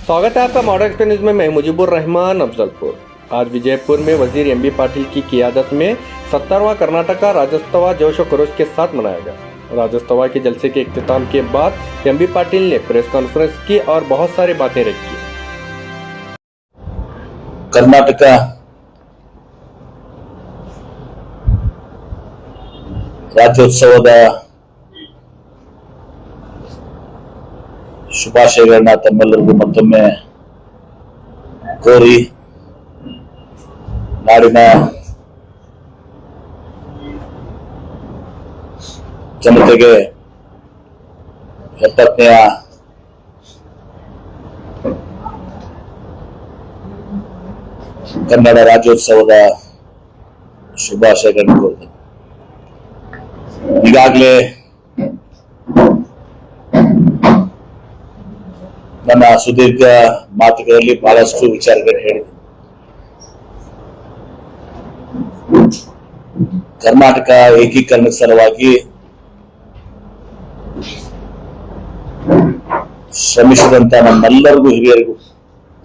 स्वागत है आपका मॉडर्न एक्सप्रेस न्यूज में। मैं मुजीबुर रहमान अफजलपुर। आज विजयपुर में वजीर एमबी पाटिल की क़ियादत में 70वां कर्नाटका राज्योत्सव जोश और खरोश के साथ मनाया गया। राज्योत्सव के जलसे के इख्तिताम के बाद एमबी पाटिल ने प्रेस कॉन्फ्रेंस की और बहुत सारी बातें रखी। कर्नाटक राज्योत्सवದ ಶುಭಾಶಯಗಳನ್ನ ತಮ್ಮೆಲ್ಲರಿಗೂ ಮತ್ತೊಮ್ಮೆ ಕೋರಿ ನಾಡಿನ ಜನತೆಗೆ 70ನೇ ಕನ್ನಡ ರಾಜ್ಯೋತ್ಸವದ ಶುಭಾಶಯಗಳನ್ನು ಕೋರುತ್ತೇನೆ। ಈಗಾಗಲೇ ನನ್ನ ಸುದೀರ್ಘ ಮಾತುಗಳಲ್ಲಿ ಬಹಳಷ್ಟು ವಿಚಾರಗಳನ್ನು ಹೇಳಿದೆ। ಕರ್ನಾಟಕ ಏಕೀಕರಣದ ಸಲುವಾಗಿ ಶ್ರಮಿಸಿದಂತ ನಮ್ಮೆಲ್ಲರಿಗೂ ಹಿರಿಯರಿಗೂ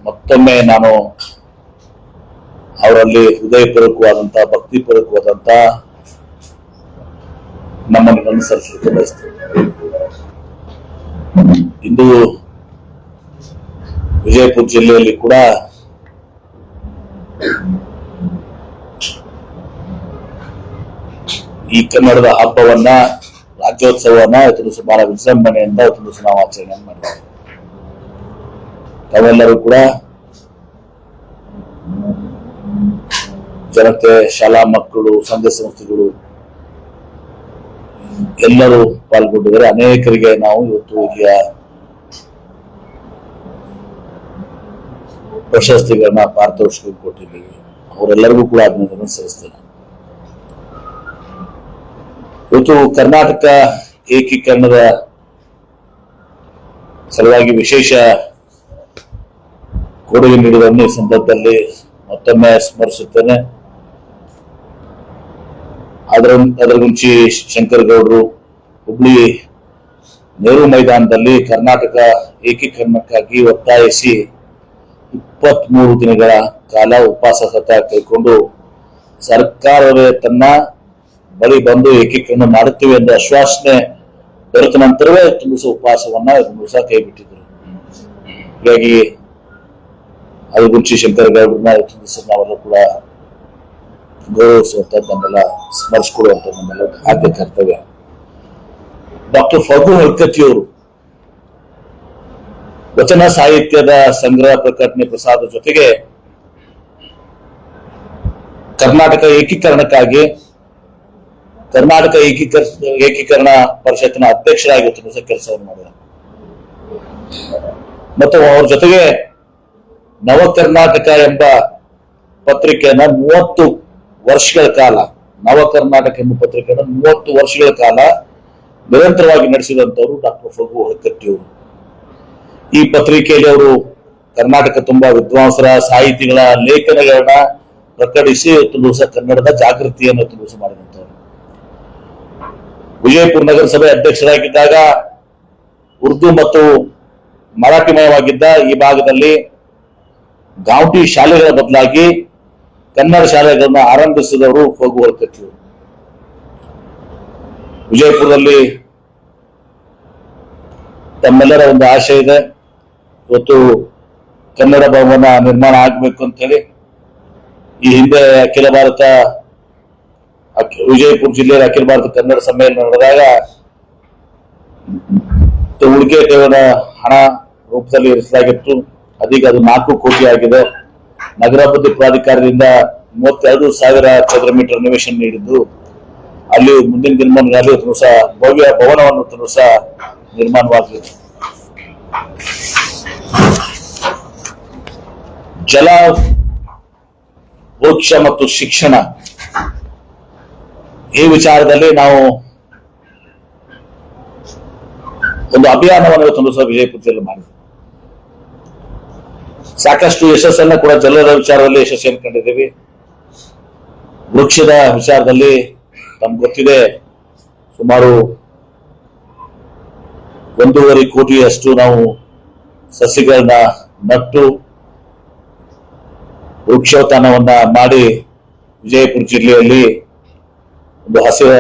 ಮತ್ತೊಮ್ಮೆ ನಾನು ಅವರಲ್ಲಿ ಹೃದಯಪೂರ್ವಕವಾದಂತ ಭಕ್ತಿಪೂರ್ವಕವಾದಂತ ನಮ್ಮನ್ನು ಅನುಸರಿಸಲಿಕ್ಕೆ ಬಯಸ್ತೇನೆ। ಇಂದು ವಿಜಯಪುರ ಜಿಲ್ಲೆಯಲ್ಲಿ ಕೂಡ ಈ ಕನ್ನಡದ ಹಬ್ಬವನ್ನ ರಾಜ್ಯೋತ್ಸವವನ್ನ ಇವತ್ತು ಬಹಳ ವಿಜೃಂಭಣೆಯಿಂದ ಇವತ್ತು ನಾವು ಆಚರಣೆ ಮಾಡಿದ್ದೇವೆ। ತಾವೆಲ್ಲರೂ ಕೂಡ ಜನತೆ, ಶಾಲಾ ಮಕ್ಕಳು, ಸಂಘ ಸಂಸ್ಥೆಗಳು ಎಲ್ಲರೂ ಪಾಲ್ಗೊಂಡಿದ್ದಾರೆ। ಅನೇಕರಿಗೆ ನಾವು ಇವತ್ತು ಇಲ್ಲಿಯ ಪ್ರಶಸ್ತಿಗಳನ್ನ ಪಾರಿತೋಷಿಕ ಕೊಟ್ಟಿದ್ದೀವಿ। ಅವರೆಲ್ಲರಿಗೂ ಕೂಡ ಅಭಿನಂದನೆ ಸಲ್ಲಿಸ್ತೇನೆ। ಇವತ್ತು ಕರ್ನಾಟಕ ಏಕೀಕರಣದ ಸಲುವಾಗಿ ವಿಶೇಷ ಕೊಡುಗೆ ನೀಡಿದ ಸಂದರ್ಭದಲ್ಲಿ ಮತ್ತೊಮ್ಮೆ ಸ್ಮರಿಸುತ್ತೇನೆ। ಅದರ ಮುಂಚೆ ಶಂಕರಗೌಡರು ಹುಬ್ಳಿ ನೆಹರು ಮೈದಾನದಲ್ಲಿ ಕರ್ನಾಟಕ ಏಕೀಕರಣಕ್ಕಾಗಿ ಒತ್ತಾಯಿಸಿ 23 ದಿನಗಳ ಕಾಲ ಉಪವಾಸ ಸತ್ಯಾಗ್ರಹ ಕೈಗೊಂಡು ಸರ್ಕಾರವೇ ತನ್ನ ಬಳಿ ಬಂದು ಏಕೀಕರಣ ಮಾಡುತ್ತೇವೆ ಎಂದು ಆಶ್ವಾಸನೆ ದೊರೆತ ನಂತರವೇ ದಿವಸ ಉಪವಾಸವನ್ನ ದಿವಸ ಕೈ ಬಿಟ್ಟಿದ್ರು। ಹೀಗಾಗಿ ಅದು ಗುಂಚಿ ಶಂಕರಗೌಡರನ್ನ ದಿವಸ ನಾವೆಲ್ಲ ಕೂಡ ಗೌರವಿಸುವಂತ ನಮ್ಮೆಲ್ಲ ಸ್ಮರಿಸಿಕೊಳ್ಳುವಂತ ನಮ್ಮೆಲ್ಲ ಆದ್ಯ ಕರ್ತವ್ಯ। ಡಾಕ್ಟರ್ ಫಗು ಹೊಳ್ಕಟ್ಟಿಯವರು ವಚನ ಸಾಹಿತ್ಯದ ಸಂಗ್ರಹ ಪ್ರಕಟಣೆ ಪ್ರಸಾದ ಜೊತೆಗೆ ಕರ್ನಾಟಕ ಏಕೀಕರಣಕ್ಕಾಗಿ ಕರ್ನಾಟಕ ಏಕೀಕರಣ ಪರಿಷತ್ತಿನ ಅಧ್ಯಕ್ಷರಾಗಿ ಕೆಲಸವನ್ನು ಮಾಡಿದ್ದಾರೆ ಮತ್ತು ಅವ್ರ ಜೊತೆಗೆ ನವ ಕರ್ನಾಟಕ ಎಂಬ ಪತ್ರಿಕೆಯನ್ನ 30 ವರ್ಷಗಳ ಕಾಲ ನವ ಕರ್ನಾಟಕ ಎಂಬ ಪತ್ರಿಕೆಯನ್ನು 30 ವರ್ಷಗಳ ಕಾಲ ನಿರಂತರವಾಗಿ ನಡೆಸಿದಂತವರು ಡಾಕ್ಟರ್ ಫಗು ಹೊಳ್ಕಟ್ಟಿಯವರು। ಈ ಪತ್ರಿಕೆಯಲ್ಲಿ ಅವರು ಕರ್ನಾಟಕ ತುಂಬಾ ವಿದ್ವಾಂಸರ ಸಾಹಿತಿಗಳ ಲೇಖನಗಳನ್ನ ಪ್ರಕಟಿಸಿ ಇವತ್ತು ಕನ್ನಡದ ಜಾಗೃತಿಯನ್ನು ಇವತ್ತು ಮಾಡಿದಂತವರು। ವಿಜಯಪುರ ನಗರಸಭೆ ಅಧ್ಯಕ್ಷರಾಗಿದ್ದಾಗ ಉರ್ದು ಮತ್ತು ಮರಾಠಿಮಯವಾಗಿದ್ದ ಈ ಭಾಗದಲ್ಲಿ ಗಾಂಟಿ ಶಾಲೆಗಳ ಬದಲಾಗಿ ಕನ್ನಡ ಶಾಲೆಗಳನ್ನ ಆರಂಭಿಸಿದವರು ಫಗು ಹೊಳ್ಕಟ್ಟಿಯವರು। ವಿಜಯಪುರದಲ್ಲಿ ತಮ್ಮೆಲ್ಲರ ಒಂದು ಆಶೆ ಇದೆ, ಇವತ್ತು ಕನ್ನಡ ಭವನ ನಿರ್ಮಾಣ ಆಗ್ಬೇಕು ಅಂತ ಹೇಳಿ। ಈ ಹಿಂದೆ ಅಖಿಲ ಭಾರತ ವಿಜಯಪುರ ಜಿಲ್ಲೆಯ ಅಖಿಲ ಭಾರತ ಕನ್ನಡ ಸಮ್ಮೇಳನ ನಡೆದಾಗ ಹೂಡಿಕೆ ಠೇವಣ ಹಣ ರೂಪದಲ್ಲಿ ಇರಿಸಲಾಗಿತ್ತು। ಅದೀಗ ಅದು 4 ಕೋಟಿ ಆಗಿದೆ। ನಗರಾಭಿವೃದ್ಧಿ ಪ್ರಾಧಿಕಾರದಿಂದ 32,000 ಚದರ ಮೀಟರ್ ನಿವೇಶನ ನೀಡಿದ್ದು ಅಲ್ಲಿ ಮುಂದಿನ ದಿನಮಾನಗಳಲ್ಲಿ ಭವ್ಯ ಭವನವನ್ನು ಸಹ ನಿರ್ಮಾಣವಾಗಲಿದೆ। ಜಲ, ವೃಕ್ಷ ಮತ್ತು ಶಿಕ್ಷಣ ಈ ವಿಚಾರದಲ್ಲಿ ನಾವು ಒಂದು ಅಭಿಯಾನವನ್ನು ಇವತ್ತು ವಿಜಯಪುರ ಜಿಲ್ಲೆ ಮಾಡಿದ್ವಿ। ಸಾಕಷ್ಟು ಯಶಸ್ಸನ್ನ ಕೂಡ ಜಲದ ವಿಚಾರದಲ್ಲಿ ಯಶಸ್ಸನ್ನು ಕಂಡಿದ್ದೀವಿ। ವೃಕ್ಷದ ವಿಚಾರದಲ್ಲಿ ತಮ್ಗೆ ಗೊತ್ತಿದೆ, ಸುಮಾರು 1.5 ಕೋಟಿಯಷ್ಟು ನಾವು ಸಸಿಗಳನ್ನ ನಟ್ಟು ವೃಕ್ಷೋತ್ಥಾನವನ್ನ ಮಾಡಿ ವಿಜಯಪುರ ಜಿಲ್ಲೆಯಲ್ಲಿ ಒಂದು ಹಸಿರ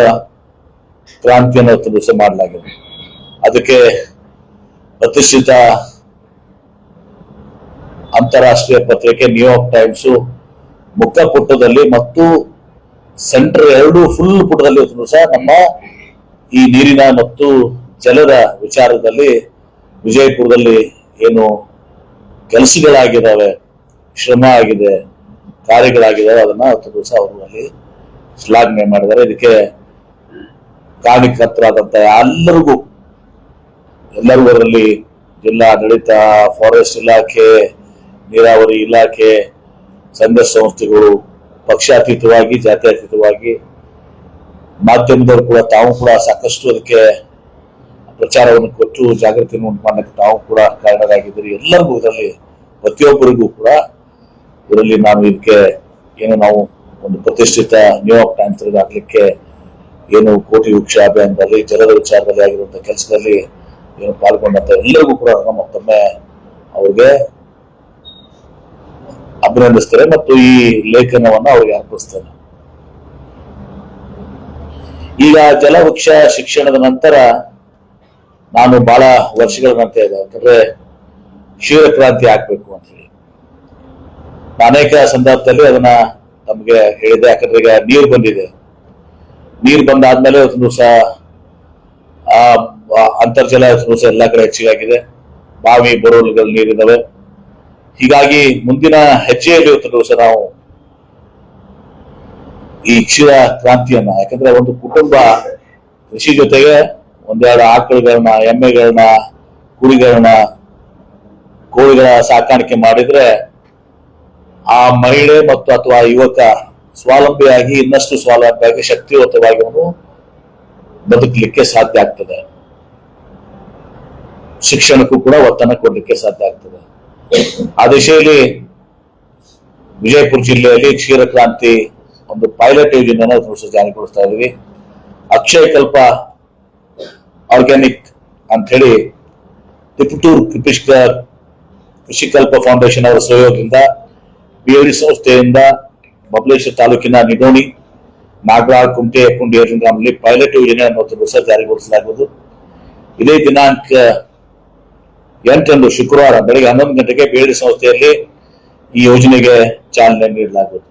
ಕ್ರಾಂತಿಯನ್ನು ದಿವಸ ಮಾಡಲಾಗಿದೆ. ಅದಕ್ಕೆ ಪ್ರತಿಷ್ಠಿತ ಅಂತಾರಾಷ್ಟ್ರೀಯ ಪತ್ರಿಕೆ ನ್ಯೂಯಾರ್ಕ್ ಟೈಮ್ಸ್ ಮುಖ ಪುಟದಲ್ಲಿ ಮತ್ತು ಸೆಂಟರ್ ಎರಡು ಫುಲ್ ಪುಟದಲ್ಲಿ ಸಹ ನಮ್ಮ ಈ ನೀರಿನ ಮತ್ತು ಜಲದ ವಿಚಾರದಲ್ಲಿ ವಿಜಯಪುರದಲ್ಲಿ ಏನು ಕೆಲಸಗಳಾಗಿದ್ದಾವೆ, ಶ್ರಮ ಆಗಿದೆ, ಕಾರ್ಯಗಳಾಗಿದ್ದಾವೆ, ಅದನ್ನ ದಿವಸ ಅವರು ಅಲ್ಲಿ ಶ್ಲಾಘನೆ ಮಾಡಿದ್ದಾರೆ. ಇದಕ್ಕೆ ಕಾರಣಕರ್ತರಾದಂತ ಎಲ್ಲರಿಗೂ ಅದರಲ್ಲಿ ಜಿಲ್ಲಾಡಳಿತ, ಫಾರೆಸ್ಟ್ ಇಲಾಖೆ, ನೀರಾವರಿ ಇಲಾಖೆ, ಸಂಘ ಸಂಸ್ಥೆಗಳು, ಪಕ್ಷಾತೀತವಾಗಿ ಜಾತ್ಯತೀತವಾಗಿ ಮಾಧ್ಯಮದವರು ಕೂಡ ತಾವು ಕೂಡ ಸಾಕಷ್ಟು ಅದಕ್ಕೆ ಪ್ರಚಾರವನ್ನು ಕೊಟ್ಟು ಜಾಗೃತಿಯನ್ನು ಉಂಟು ಮಾಡಲಿಕ್ಕೆ ತಾವು ಕೂಡ ಕಾರಣರಾಗಿದ್ದೀರಿ. ಎಲ್ಲರಿಗೂ ಇದರಲ್ಲಿ ಪ್ರತಿಯೊಬ್ಬರಿಗೂ ಕೂಡ ಇದರಲ್ಲಿ ನಾನು ಇದಕ್ಕೆ ಏನು ನಾವು ಒಂದು ಪ್ರತಿಷ್ಠಿತ ನ್ಯೂಯಾರ್ಕ್ ಟೈಮ್ಸ್ ಆಗ್ಲಿಕ್ಕೆ ಏನು ಕೋಟಿ ವೃಕ್ಷ ಅಭಿಯಾನದಲ್ಲಿ ಜಲದ ವಿಚಾರದಲ್ಲಿ ಆಗಿರುವಂತಹ ಕೆಲಸದಲ್ಲಿ ಏನು ಪಾಲ್ಗೊಂಡಂತ ಎಲ್ಲರಿಗೂ ಕೂಡ ಮತ್ತೊಮ್ಮೆ ಅವ್ರಿಗೆ ಅಭಿನಂದಿಸ್ತಾರೆ ಮತ್ತು ಈ ಲೇಖನವನ್ನ ಅವ್ರಿಗೆ ಅರ್ಪಿಸ್ತಾರೆ. ಈಗ ಜಲವೃಕ್ಷ ಶಿಕ್ಷಣದ ನಂತರ ನಾನು ಬಹಳ ವರ್ಷಗಳ ನಂತರ ಇದೆ, ಯಾಕಂದ್ರೆ ಕ್ಷೀರ ಕ್ರಾಂತಿ ಆಗ್ಬೇಕು ಅಂತ ಹೇಳಿ ಅನೇಕ ಸಂದರ್ಭದಲ್ಲಿ ಅದನ್ನ ನಮ್ಗೆ ಹೇಳಿದೆ. ಯಾಕಂದ್ರೆ ಈಗ ನೀರು ಬಂದಿದೆ, ನೀರು ಬಂದಾದ್ಮೇಲೆ ಒಂದು ದಿವಸ ಅಂತರ್ಜಲ ದಿವಸ ಎಲ್ಲಾ ಕಡೆ ಹೆಚ್ಚಿಗಾಗಿದೆ, ಬಾವಿ ಬೋರ್ವೆಲ್ಗಳು ನೀರಿದ್ದಾವೆ. ಹೀಗಾಗಿ ಮುಂದಿನ ಹೆಜ್ಜೆಯಲ್ಲಿ ಇವತ್ತು ದಿವಸ ನಾವು ಈ ಕ್ಷೀರ ಕ್ರಾಂತಿಯನ್ನ, ಯಾಕಂದ್ರೆ ಒಂದು ಕುಟುಂಬ ಕೃಷಿ ಜೊತೆಗೆ ಒಂದೆರಡು ಆಕಳುಗಳನ್ನ, ಎಮ್ಮೆಗಳನ್ನ, ಕುರಿಗಳನ್ನ, ಕೋಳಿಗಳ ಸಾಕಾಣಿಕೆ ಮಾಡಿದ್ರೆ ಆ ಮಹಿಳೆ ಮತ್ತು ಅಥವಾ ಯುವಕ ಸ್ವಾವಲಂಬಿಯಾಗಿ ಇನ್ನಷ್ಟು ಸ್ವಾವಲಂಬಿಯಾಗಿ ಶಕ್ತಿಯುತವಾಗಿ ಅವನು ಬದುಕಲಿಕ್ಕೆ ಸಾಧ್ಯ ಆಗ್ತದೆ. ಶಿಕ್ಷಣಕ್ಕೂ ಕೂಡ ಒತ್ತನ್ನು ಕೊಡ್ಲಿಕ್ಕೆ ಸಾಧ್ಯ ಆಗ್ತದೆ. ಆ ದಿಶೆಯಲ್ಲಿ ವಿಜಯಪುರ ಜಿಲ್ಲೆಯಲ್ಲಿ ಕ್ಷೀರ ಕ್ರಾಂತಿ ಒಂದು ಪೈಲಟ್ ಯೋಜನೆಯನ್ನು ಜಾರಿಗೊಳಿಸ್ತಾ ಇದೀವಿ. ಅಕ್ಷಯ ಕಲ್ಪ ಆರ್ಗ್ಯಾನಿಕ್ ಅಂತ ಹೇಳಿ ತಿಪಟೂರ್ ಕೃಷಿ ಕಲ್ಪ ಫೌಂಡೇಶನ್ ಅವರ ಸಹಯೋಗದಿಂದ ಬಿಎಡಿ ಸಂಸ್ಥೆಯಿಂದ ಬಬಲೇಶ್ವರ ತಾಲೂಕಿನ ನಿಡೋಣಿ, ನಾಗರಾಳ್, ಕುಮಟೆ, ಪುಂಡಿಯರ್ಜುನ್ ಗ್ರಾಮದಲ್ಲಿ ಪೈಲಟ್ ಯೋಜನೆಯನ್ನು ದಿವಸ ಜಾರಿಗೊಳಿಸಲಾಗುವುದು. ಇದೇ ದಿನಾಂಕ 8 ಶುಕ್ರವಾರ ಬೆಳಗ್ಗೆ 11 ಗಂಟೆಗೆ ಬಿಎಡಿ ಸಂಸ್ಥೆಯಲ್ಲಿ ಈ ಯೋಜನೆಗೆ ಚಾಲನೆ ನೀಡಲಾಗುವುದು.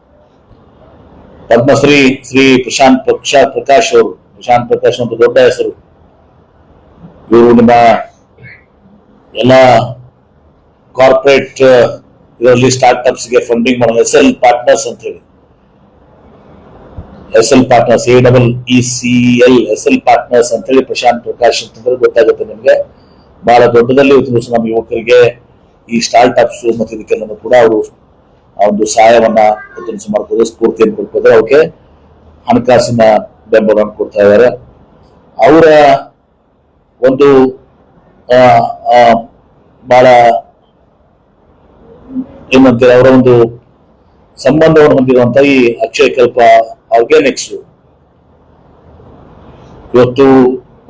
ಪದ್ಮಶ್ರೀ ಶ್ರೀ ಪ್ರಶಾಂತ್ ಪ್ರಕಾಶ್ ಅವರು, ಪ್ರಶಾಂತ್ ಪ್ರಕಾಶ್ ಒಂದು ದೊಡ್ಡ ಹೆಸರು. ಇವರು ನಿಮ್ಮ ಎಲ್ಲ ಕಾರ್ಪೊರೇಟ್ ಇದರಲ್ಲಿ ಸ್ಟಾರ್ಟ್ಅಪ್ಸ್ ಗೆ ಫಂಡಿಂಗ್ ಮಾಡೋ SL ಪಾರ್ಟ್ನರ್ಸ್ ಅಂತ ಹೇಳಿ, SL partners AEECL SL partners ಅಂತ ಹೇಳಿ ಪ್ರಶಾಂತ್ ಪ್ರಕಾಶ್ ಅಂತಂದ್ರೆ ಗೊತ್ತಾಗುತ್ತೆ ನಿಮ್ಗೆ. ಬಹಳ ದೊಡ್ಡದಲ್ಲಿ ನಮ್ಮ ಯುವಕರಿಗೆ ಈ ಸ್ಟಾರ್ಟ್ಅಪ್ಸ್ ಮತ್ತು ಇದಕ್ಕೆಲ್ಲ ಕೂಡ ಅವರು ಒಂದು ಸಹಾಯವನ್ನ ಮಾಡ್ಕೋದು, ಸ್ಫೂರ್ತಿಯನ್ನು ಕೊಡ್ಬೋದು, ಅವಕ್ಕೆ ಹಣಕಾಸಿನ ಬೆಂಬಲವನ್ನು ಕೊಡ್ತಾ ಇದ್ದಾರೆ. ಅವರ ಒಂದು ಬಹಳ ಏನಂತಾರೆ, ಅವರ ಒಂದು ಸಂಬಂಧವನ್ನು ಹೊಂದಿರುವಂತ ಈ ಅಕ್ಷಯ ಕಲ್ಪ ಆರ್ಗ್ಯಾನಿಕ್ಸ್ ಇವತ್ತು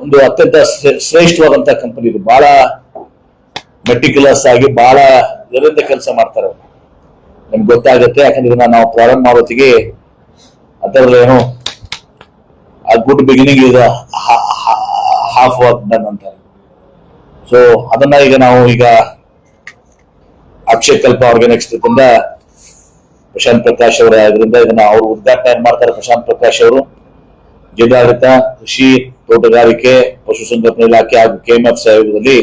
ಒಂದು ಅತ್ಯಂತ ಶ್ರೇಷ್ಠವಾದಂತಹ ಕಂಪನಿ. ಇದು ಬಹಳ ಮೆಟಿಕ್ಯುಲಸ್ ಆಗಿ ಬಹಳ ಇದರಿಂದ ಕೆಲಸ ಮಾಡ್ತಾರೆ, ನಿಮ್ಗೆ ಗೊತ್ತಾಗುತ್ತೆ. ಯಾಕಂದ್ರೆ ಇದನ್ನ ನಾವು ಪ್ರಾರಂಭ ಮಾಡೋತ್ತಿಗೆ ಅದರಲ್ಲಿ ಏನು ಆ ಗುಡ್ ಬಿಗಿನಿಂಗ್ ಇದು ಹಾಫ್ ವರ್ಕ್ ಡನ್ ಅಂತಾರೆ. ಸೊ ಅದನ್ನ ಈಗ ಅಕ್ಷಯ ಕಲ್ಪ ಆರ್ಗ್ಯಾನಿಕ್ಸ್ ಪ್ರಶಾಂತ್ ಪ್ರಕಾಶ್ ಅವರ ಇದರಿಂದ ಇದನ್ನ ಅವರು ಉದ್ಘಾಟನೆ ಮಾಡ್ತಾರೆ. ಪ್ರಶಾಂತ್ ಪ್ರಕಾಶ್ ಅವರು ಜಿಲ್ಲಾಡಳಿತ, ಕೃಷಿ, ತೋಟಗಾರಿಕೆ, ಪಶುಸಂಗೋಪನಾ ಇಲಾಖೆ ಹಾಗೂ KMF ಸಹಯೋಗದಲ್ಲಿ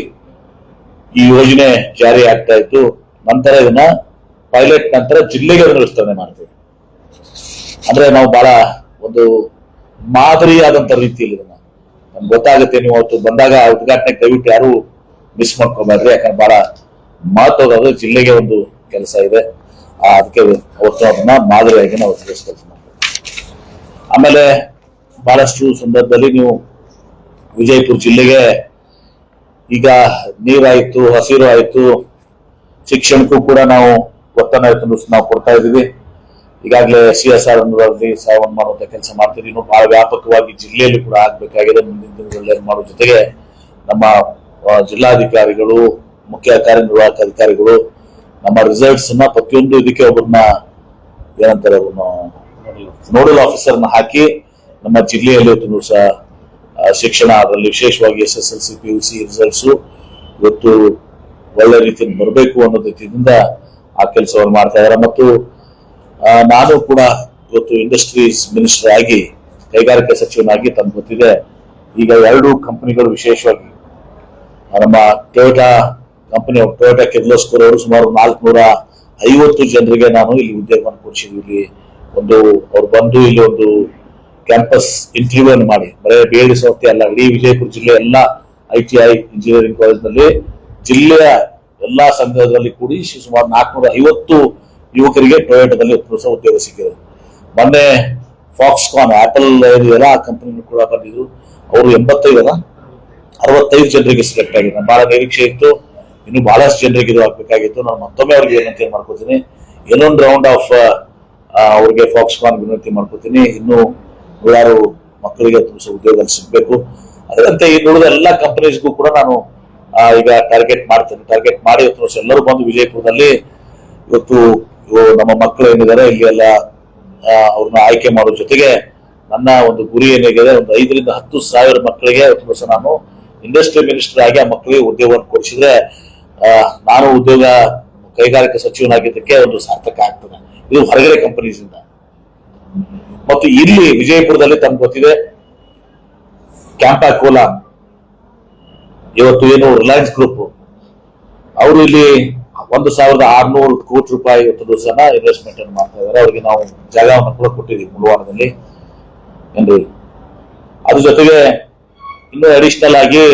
ಈ ಯೋಜನೆ ಜಾರಿ ಆಗ್ತಾ ಇತ್ತು. ನಂತರ ಇದನ್ನ ಪೈಲಟ್ ನಂತರ ಜಿಲ್ಲೆಗೆ ವಿಸ್ತರಣೆ ಮಾಡ್ತೀವಿ. ಅಂದ್ರೆ ನಾವು ಬಹಳ ಒಂದು ಮಾದರಿಯಾದಂತ ರೀತಿಯಲ್ಲಿ ಇದನ್ನ ನಮ್ಗೆ ಗೊತ್ತಾಗುತ್ತೆ. ನೀವು ಅವತ್ತು ಬಂದಾಗ ಉದ್ಘಾಟನೆ ದಯವಿಟ್ಟು ಯಾರು ಮಿಸ್ ಮಾಡ್ಕೋಬೇಡ್ರಿ, ಯಾಕಂದ್ರೆ ಬಹಳ ಮಹತ್ವದ ಜಿಲ್ಲೆಗೆ ಒಂದು ಕೆಲಸ ಇದೆ. ಅದಕ್ಕೆ ಅವತ್ತು ಅದನ್ನ ಮಾದರಿಯಾಗಿ ನಾವು ತಿಳಿಸ್ಕೊಳ್ತೀವಿ. ಆಮೇಲೆ ಬಹಳಷ್ಟು ಸಂದರ್ಭದಲ್ಲಿ ನೀವು ವಿಜಯಪುರ ಜಿಲ್ಲೆಗೆ ಈಗ ನೀರಾಯ್ತು, ಹಸಿರು ಆಯ್ತು, ಶಿಕ್ಷಣಕ್ಕೂ ಕೂಡ ನಾವು ಒತ್ತನ್ನು ನಾವು ಕೊಡ್ತಾ ಇದ್ದೀವಿ. ಈಗಾಗಲೇ CSR ಸಹಾಯವನ್ನು ಮಾಡುವಂತ ಕೆಲಸ ಮಾಡ್ತೀವಿ. ಇನ್ನು ಬಹಳ ವ್ಯಾಪಕವಾಗಿ ಜಿಲ್ಲೆಯಲ್ಲಿ ಕೂಡ ಆಗ್ಬೇಕಾಗಿದೆ. ಮುಂದಿನ ದಿನಗಳಲ್ಲಿ ಮಾಡೋ ಜೊತೆಗೆ ನಮ್ಮ ಜಿಲ್ಲಾಧಿಕಾರಿಗಳು, ಮುಖ್ಯ ಕಾರ್ಯನಿರ್ವಾಹಕ ಅಧಿಕಾರಿಗಳು ನಮ್ಮ ರಿಸಲ್ಟ್ಸ್ ನ ಪ್ರತಿಯೊಂದು ಇದಕ್ಕೆ ಒಬ್ಬರನ್ನ ಏನಂತಾರೆ ನೋಡಲ್ ಆಫೀಸರ್ನ ಹಾಕಿ ನಮ್ಮ ಜಿಲ್ಲೆಯಲ್ಲಿ ಇವತ್ತು ಸಹ ಶಿಕ್ಷಣ ಅದರಲ್ಲಿ ವಿಶೇಷವಾಗಿ SSLC PUC ರಿಸಲ್ಟ್ಸ್ ಇವತ್ತು ಒಳ್ಳೆ ರೀತಿಯಲ್ಲಿ ಬರಬೇಕು ಅನ್ನೋ ರೀತಿಯಿಂದ ಆ ಕೆಲಸವನ್ನು ಮಾಡ್ತಾ ಇದ್ದಾರೆ. ಮತ್ತು ನಾನು ಕೂಡ ಇವತ್ತು ಇಂಡಸ್ಟ್ರೀಸ್ ಮಿನಿಸ್ಟರ್ ಆಗಿ ಕೈಗಾರಿಕಾ ಸಚಿವನಾಗಿ ತಮ್ಗೆ ಗೊತ್ತಿದೆ ಈಗ 2 ಕಂಪನಿಗಳು ವಿಶೇಷವಾಗಿ ನಮ್ಮ ಟೊಯೋಟಾ ಕಂಪನಿ ಟೊಯೋಟಾ ಕಿರ್ಲೋಸ್ಕರ್ ಅವರು ಸುಮಾರು 450 ಜನರಿಗೆ ನಾನು ಇಲ್ಲಿ ಉದ್ಯೋಗವನ್ನು ಕೊಡಿಸಿದ್ವಿ. ಅವ್ರು ಬಂದು ಇಲ್ಲಿ ಒಂದು ಕ್ಯಾಂಪಸ್ ಇಂಟರ್ವ್ಯೂ ಅನ್ನು ಮಾಡಿ ಬರೀ ಬೇರೆ ಸಂಸ್ಥೆ ಅಲ್ಲ, ಇಡೀ ವಿಜಯಪುರ ಜಿಲ್ಲೆ ಎಲ್ಲ ITI ಇಂಜಿನಿಯರಿಂಗ್ ಕಾಲೇಜ್ನಲ್ಲಿ ಜಿಲ್ಲೆಯ ಎಲ್ಲಾ ಸಂಘದಲ್ಲಿ ಕೂಡಿ ಸುಮಾರು 450 ಯುವಕರಿಗೆ ಟೊಯೋಟಾದಲ್ಲಿ ಉದ್ಯೋಗ ಸಿಕ್ಕಿದೆ. ಮೊನ್ನೆ ಫಾಕ್ಸ್ಕಾನ್ ಆಪಲ್ ಇದೆಯಲ್ಲ ಆ ಕಂಪನಿ ಕೂಡ ಬಂದಿದ್ರು. ಅವರು 65 ಜನರಿಗೆ ಸೆಲೆಕ್ಟ್ ಆಗಿದೆ. ಬಹಳ ನಿರೀಕ್ಷೆ ಇತ್ತು, ಇನ್ನು ಬಹಳಷ್ಟು ಜನರಿಗೆ ಇದು ಆಗ್ಬೇಕಾಗಿತ್ತು. ನಾನು ಮತ್ತೊಮ್ಮೆ ಅವ್ರಿಗೆ ವಿನಂತಿ ಮಾಡ್ಕೋತೀನಿ, ಇನ್ನೊಂದು ರೌಂಡ್ ಆಫ್ ಅವ್ರಿಗೆ ಫಾಕ್ಸ್ಕಾನ್ ವಿನಂತಿ ಮಾಡ್ಕೋತೀನಿ. ಇನ್ನು 100 ಮಕ್ಕಳಿಗೆ ಉದ್ಯೋಗ ಸಿಗ್ಬೇಕು. ಅದರಂತೆ ಈ ಉಳಿದ ಎಲ್ಲ ಕಂಪನೀಸ್ಗೂ ಕೂಡ ನಾನು ಈಗ ಟಾರ್ಗೆಟ್ ಮಾಡ್ತೇನೆ. ಟಾರ್ಗೆಟ್ ಮಾಡಿ ಎಲ್ಲರೂ ಬಂದು ವಿಜಯಪುರದಲ್ಲಿ ಇವತ್ತು ನಮ್ಮ ಮಕ್ಕಳು ಏನಿದ್ದಾರೆ ಇಲ್ಲಿ ಎಲ್ಲ ಅವ್ರನ್ನ ಆಯ್ಕೆ ಮಾಡೋ ಜೊತೆಗೆ ನನ್ನ ಒಂದು ಗುರಿ ಏನಿದೆ, ಒಂದು 5 ರಿಂದ 10 ಸಾವಿರ ಮಕ್ಕಳಿಗೆ ನಾನು ಇಂಡಸ್ಟ್ರಿ ಮಿನಿಸ್ಟರ್ ಆಗಿ ಆ ಮಕ್ಕಳಿಗೆ ಉದ್ಯೋಗವನ್ನು ಕೊಡಿಸಿದ್ರೆ ನಾನು ಉದ್ಯೋಗ ಕೈಗಾರಿಕಾ ಸಚಿವನಾಗಿದ್ದಕ್ಕೆ ಒಂದು ಸಾರ್ಥಕ ಆಗ್ತದೆ. ಇದು ಹೊರಗಡೆ ಕಂಪನೀಸ್ ಇಂದ. ಮತ್ತು ಇಲ್ಲಿ ವಿಜಯಪುರದಲ್ಲಿ ತಮ್ಗೆ ಗೊತ್ತಿದೆ ಕ್ಯಾಂಪಾಕೋಲಾ ಇವತ್ತು ಏನು ರಿಲಯನ್ಸ್ ಗ್ರೂಪ್ ಅವರು ಇಲ್ಲಿ 1,600 ಕೋಟಿ ರೂಪಾಯಿ ಇವತ್ತು ದಿವಸನ ಇನ್ವೆಸ್ಟ್ಮೆಂಟ್ ಅನ್ನು ಮಾಡ್ತಾ ಇದ್ದಾರೆ. ಅವರಿಗೆ ನಾವು ಜಾಗವನ್ನು ಕೂಡ ಕೊಟ್ಟಿದ್ದೀವಿ ಮುಳುವಾಡದಲ್ಲಿ ಏನ್ರಿ. ಅದ್ರ ಜೊತೆಗೆ ಇನ್ನು ಅಡಿಷನಲ್ ಆಗಿ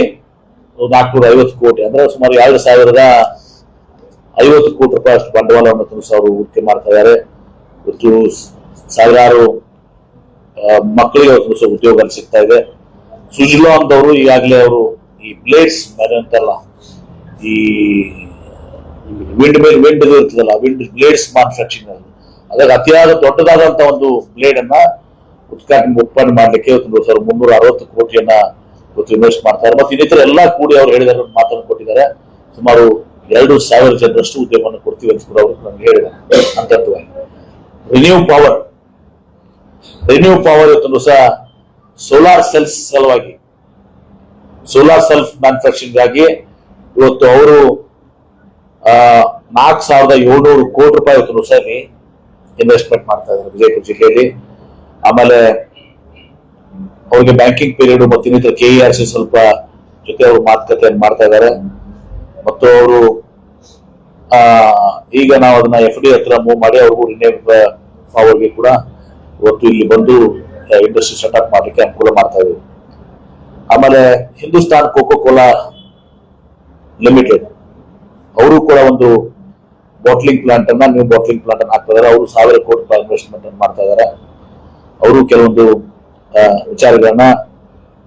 450 ಕೋಟಿ ಅಂದ್ರೆ ಸುಮಾರು 2,050 ಕೋಟಿ ರೂಪಾಯಿ ಅಷ್ಟು ಬಂಡವಾಳವನ್ನು ಅವರು ಹೂಡಿಕೆ ಮಾಡ್ತಾ ಇದ್ದಾರೆ. ಇವತ್ತು ಸಾವಿರಾರು ಮಕ್ಕಳಿಗೆ ಉದ್ಯೋಗ ಸಿಗ್ತಾ ಇದೆ. ಸುಜ್ಲೋ ಅಂತವರು ಈಗಾಗಲೇ ಅವರು ಈ ಬ್ಲೇಡ್ಸ್ ಅಂತಲ್ಲ, ಈ ವಿಂಡ್ ಇರ್ತದಲ್ಲ, ವಿಂಡ್ ಬ್ಲೇಡ್ಸ್ ಮ್ಯಾನುಫ್ಯಾಕ್ಚರಿಂಗ್ ಅದಾಗ ಅತಿಯಾದ ದೊಡ್ಡದಾದಂತ ಒಂದು ಬ್ಲೇಡ್ ಅನ್ನ ಉತ್ಪಾದನೆ ಮಾಡ್ಲಿಕ್ಕೆ 360 ಕೋಟಿಯನ್ನ ಇನ್ವೆಸ್ಟ್ ಮಾಡ್ತಾರೆ. ಮತ್ತೆ ಇನ್ನಿತರ ಎಲ್ಲಾ ಕೂಡಿ ಅವ್ರು ಹೇಳಿದಾರೆ, ಮಾತನ್ನು ಕೊಟ್ಟಿದ್ದಾರೆ. ಸುಮಾರು 2,000 ಜನರಷ್ಟು ಉದ್ಯೋಗವನ್ನು ಕೊಡ್ತೀವಿ ಅಂತ ಕೂಡ ಅವರು ನಮ್ಗೆ ಹೇಳಿದ್ದಾರೆ ಅಂತತ್ವವಾಗಿ. ರಿನ್ಯೂ ಪವರ್ ಇವತ್ತು ಸಹ ಸೋಲಾರ್ ಸೆಲ್ಸ್ ಸಲುವಾಗಿ ಸೋಲಾರ್ ಸೆಲ್ಫ್ ಮ್ಯಾನುಫ್ಯಾಕ್ಚರಿಂಗ್ ಆಗಿ ಇವತ್ತು ಅವರು 4,700 ಕೋಟಿ ರೂಪಾಯಿ ಇವತ್ತು ಸಹ ಇನ್ವೆಸ್ಟ್ಮೆಂಟ್ ಮಾಡ್ತಾ ಇದ್ದಾರೆ ವಿಜಯಪುರ ಜಿಲ್ಲೆಯಲ್ಲಿ. ಆಮೇಲೆ ಅವ್ರಿಗೆ ಬ್ಯಾಂಕಿಂಗ್ ಪೀರಿಯಡ್ ಮತ್ತು ಇನ್ನಿತರ KERC ಸ್ವಲ್ಪ ಜೊತೆ ಅವರು ಮಾತುಕತೆಯನ್ನು ಮಾಡ್ತಾ ಇದ್ದಾರೆ. ಮತ್ತು ಅವರು ಈಗ ನಾವು ಅದನ್ನ FD ಹತ್ರ ಮೂವ್ ಮಾಡಿ ಅವ್ರಿಗೂ ರಿನ್ಯೂ ಪವರ್ಗೆ ಕೂಡ ಇವತ್ತು ಇಲ್ಲಿ ಬಂದು ಇಂಡಸ್ಟ್ರಿ ಸೆಟಪ್ ಮಾಡ್ಲಿಕ್ಕೆ ಅನುಕೂಲ ಮಾಡ್ತಾ ಇದ್ದೀವಿ. ಆಮೇಲೆ ಹಿಂದೂಸ್ತಾನ್ ಕೋಕೋ ಕೋಲಾ ಲಿಮಿಟೆಡ್ ಅವರು ಕೂಡ ಒಂದು ಬಾಟ್ಲಿಂಗ್ ಪ್ಲಾಂಟ್ ಅನ್ನ ನ್ಯೂ ಬಾಟ್ಲಿಂಗ್ ಪ್ಲಾಂಟ್ ಅನ್ನು ಹಾಕ್ತಾ ಇದ್ದಾರೆ. ಅವರು 1,000 ಕೋಟಿ ರೂಪಾಯಿ ಇನ್ವೆಸ್ಟ್ಮೆಂಟ್ ಅನ್ನು ಮಾಡ್ತಾ ಇದ್ದಾರೆ. ಅವರು ಕೆಲವೊಂದು ವಿಚಾರಗಳನ್ನ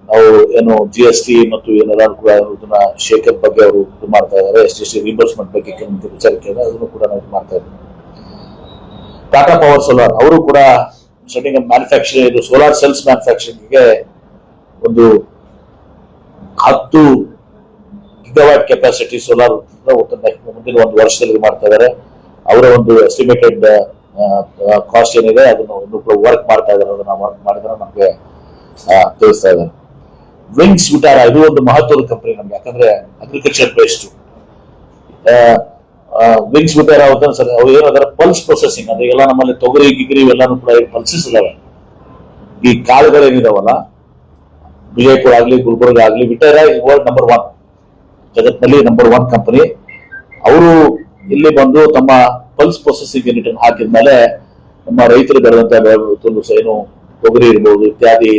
ನಾವು ಏನು GST ಮತ್ತು ಏನೆಲ್ಲ ಕೂಡ ಇದನ್ನ ಶೇಖರ್ ಬಗ್ಗೆ ಅವರು ಇದು ಮಾಡ್ತಾ ಇದ್ದಾರೆ. STC ರಿಇಂಬರ್ಸ್ಮೆಂಟ್ ಬಗ್ಗೆ ಕೆಲವೊಂದು ವಿಚಾರಕ್ಕೆ ಅದನ್ನು ಕೂಡ ನಾವು ಮಾಡ್ತಾ ಇದ್ದೀವಿ. ಟಾಟಾ ಪವರ್ ಸೋಲಾರ್ ಅವರು ಕೂಡ ಸೆಟ್ಟಿಂಗ್ ಅಪ್ ಮ್ಯಾನುಫ್ಯಾಕ್ಚರಿಂಗ್ ಇದು ಸೋಲಾರ್ ಸೆಲ್ಸ್ ಮ್ಯಾನುಫ್ಯಾಕ್ಚರಿಂಗ್ಗೆ ಒಂದು 10 ಗಿಗಾವ್ಯಾಟ್ ಕೆಪಾಸಿಟಿ ಸೋಲಾರ್ ಮುಂದಿನ ಒಂದು ವರ್ಷದಲ್ಲಿ ಮಾಡ್ತಾ ಇದ್ದಾರೆ. ಅವರ ಒಂದು ಎಸ್ಟಿಮೇಟೆಡ್ ಕಾಸ್ಟ್ ಏನಿದೆ ಅದನ್ನು ವರ್ಕ್ ಮಾಡ್ತಾ ಇದ್ದಾರೆ. ಅದನ್ನ ವರ್ಕ್ ಮಾಡಿದ್ರೆ ನಮ್ಗೆ ತಿಳಿಸ್ತಾ ಇದ್ದಾರೆ. ವಿಂಗ್ಸ್ ವಿಟಾರ ಇದು ಒಂದು ಮಹತ್ವದ ಕಂಪನಿ ನಮ್ಗೆ, ಯಾಕಂದ್ರೆ agriculture based wings Vitara sir ಅವ್ರು ಏನಾದ್ರೆ ಪಲ್ಸ್ ಪ್ರೊಸೆಸಿಂಗ್ ಅಂದ್ರೆ ಎಲ್ಲ ನಮ್ಮಲ್ಲಿ ತೊಗರಿ ಗಿಗರಿ ಇವೆಲ್ಲಾನು ಕೂಡ ಪಲ್ಸಸ್ ಇದಾವೆ. ಈ ಕಾಳುಗಳೇನಿದಾವಲ್ಲ ವಿಜಯಪುರ ಆಗ್ಲಿ ಗುಲ್ಬರ್ಗ ಆಗ್ಲಿ ವಿಟಾರ ಇಸ್ ವರ್ಲ್ಡ್ ನಂಬರ್ 1 ಜಗತ್ನಲ್ಲಿ ನಂಬರ್ 1 ಕಂಪನಿ. ಅವರು ಇಲ್ಲಿ ಬಂದು ತಮ್ಮ ಪಲ್ಸ್ ಪ್ರೊಸೆಸಿಂಗ್ ಯೂನಿಟ್ ಅನ್ನು ಹಾಕಿದ್ಮೇಲೆ ನಮ್ಮ ರೈತರು ಬೆಳೆದಂತ ಏನು ತೊಗರಿ ಇರ್ಬೋದು ಇತ್ಯಾದಿ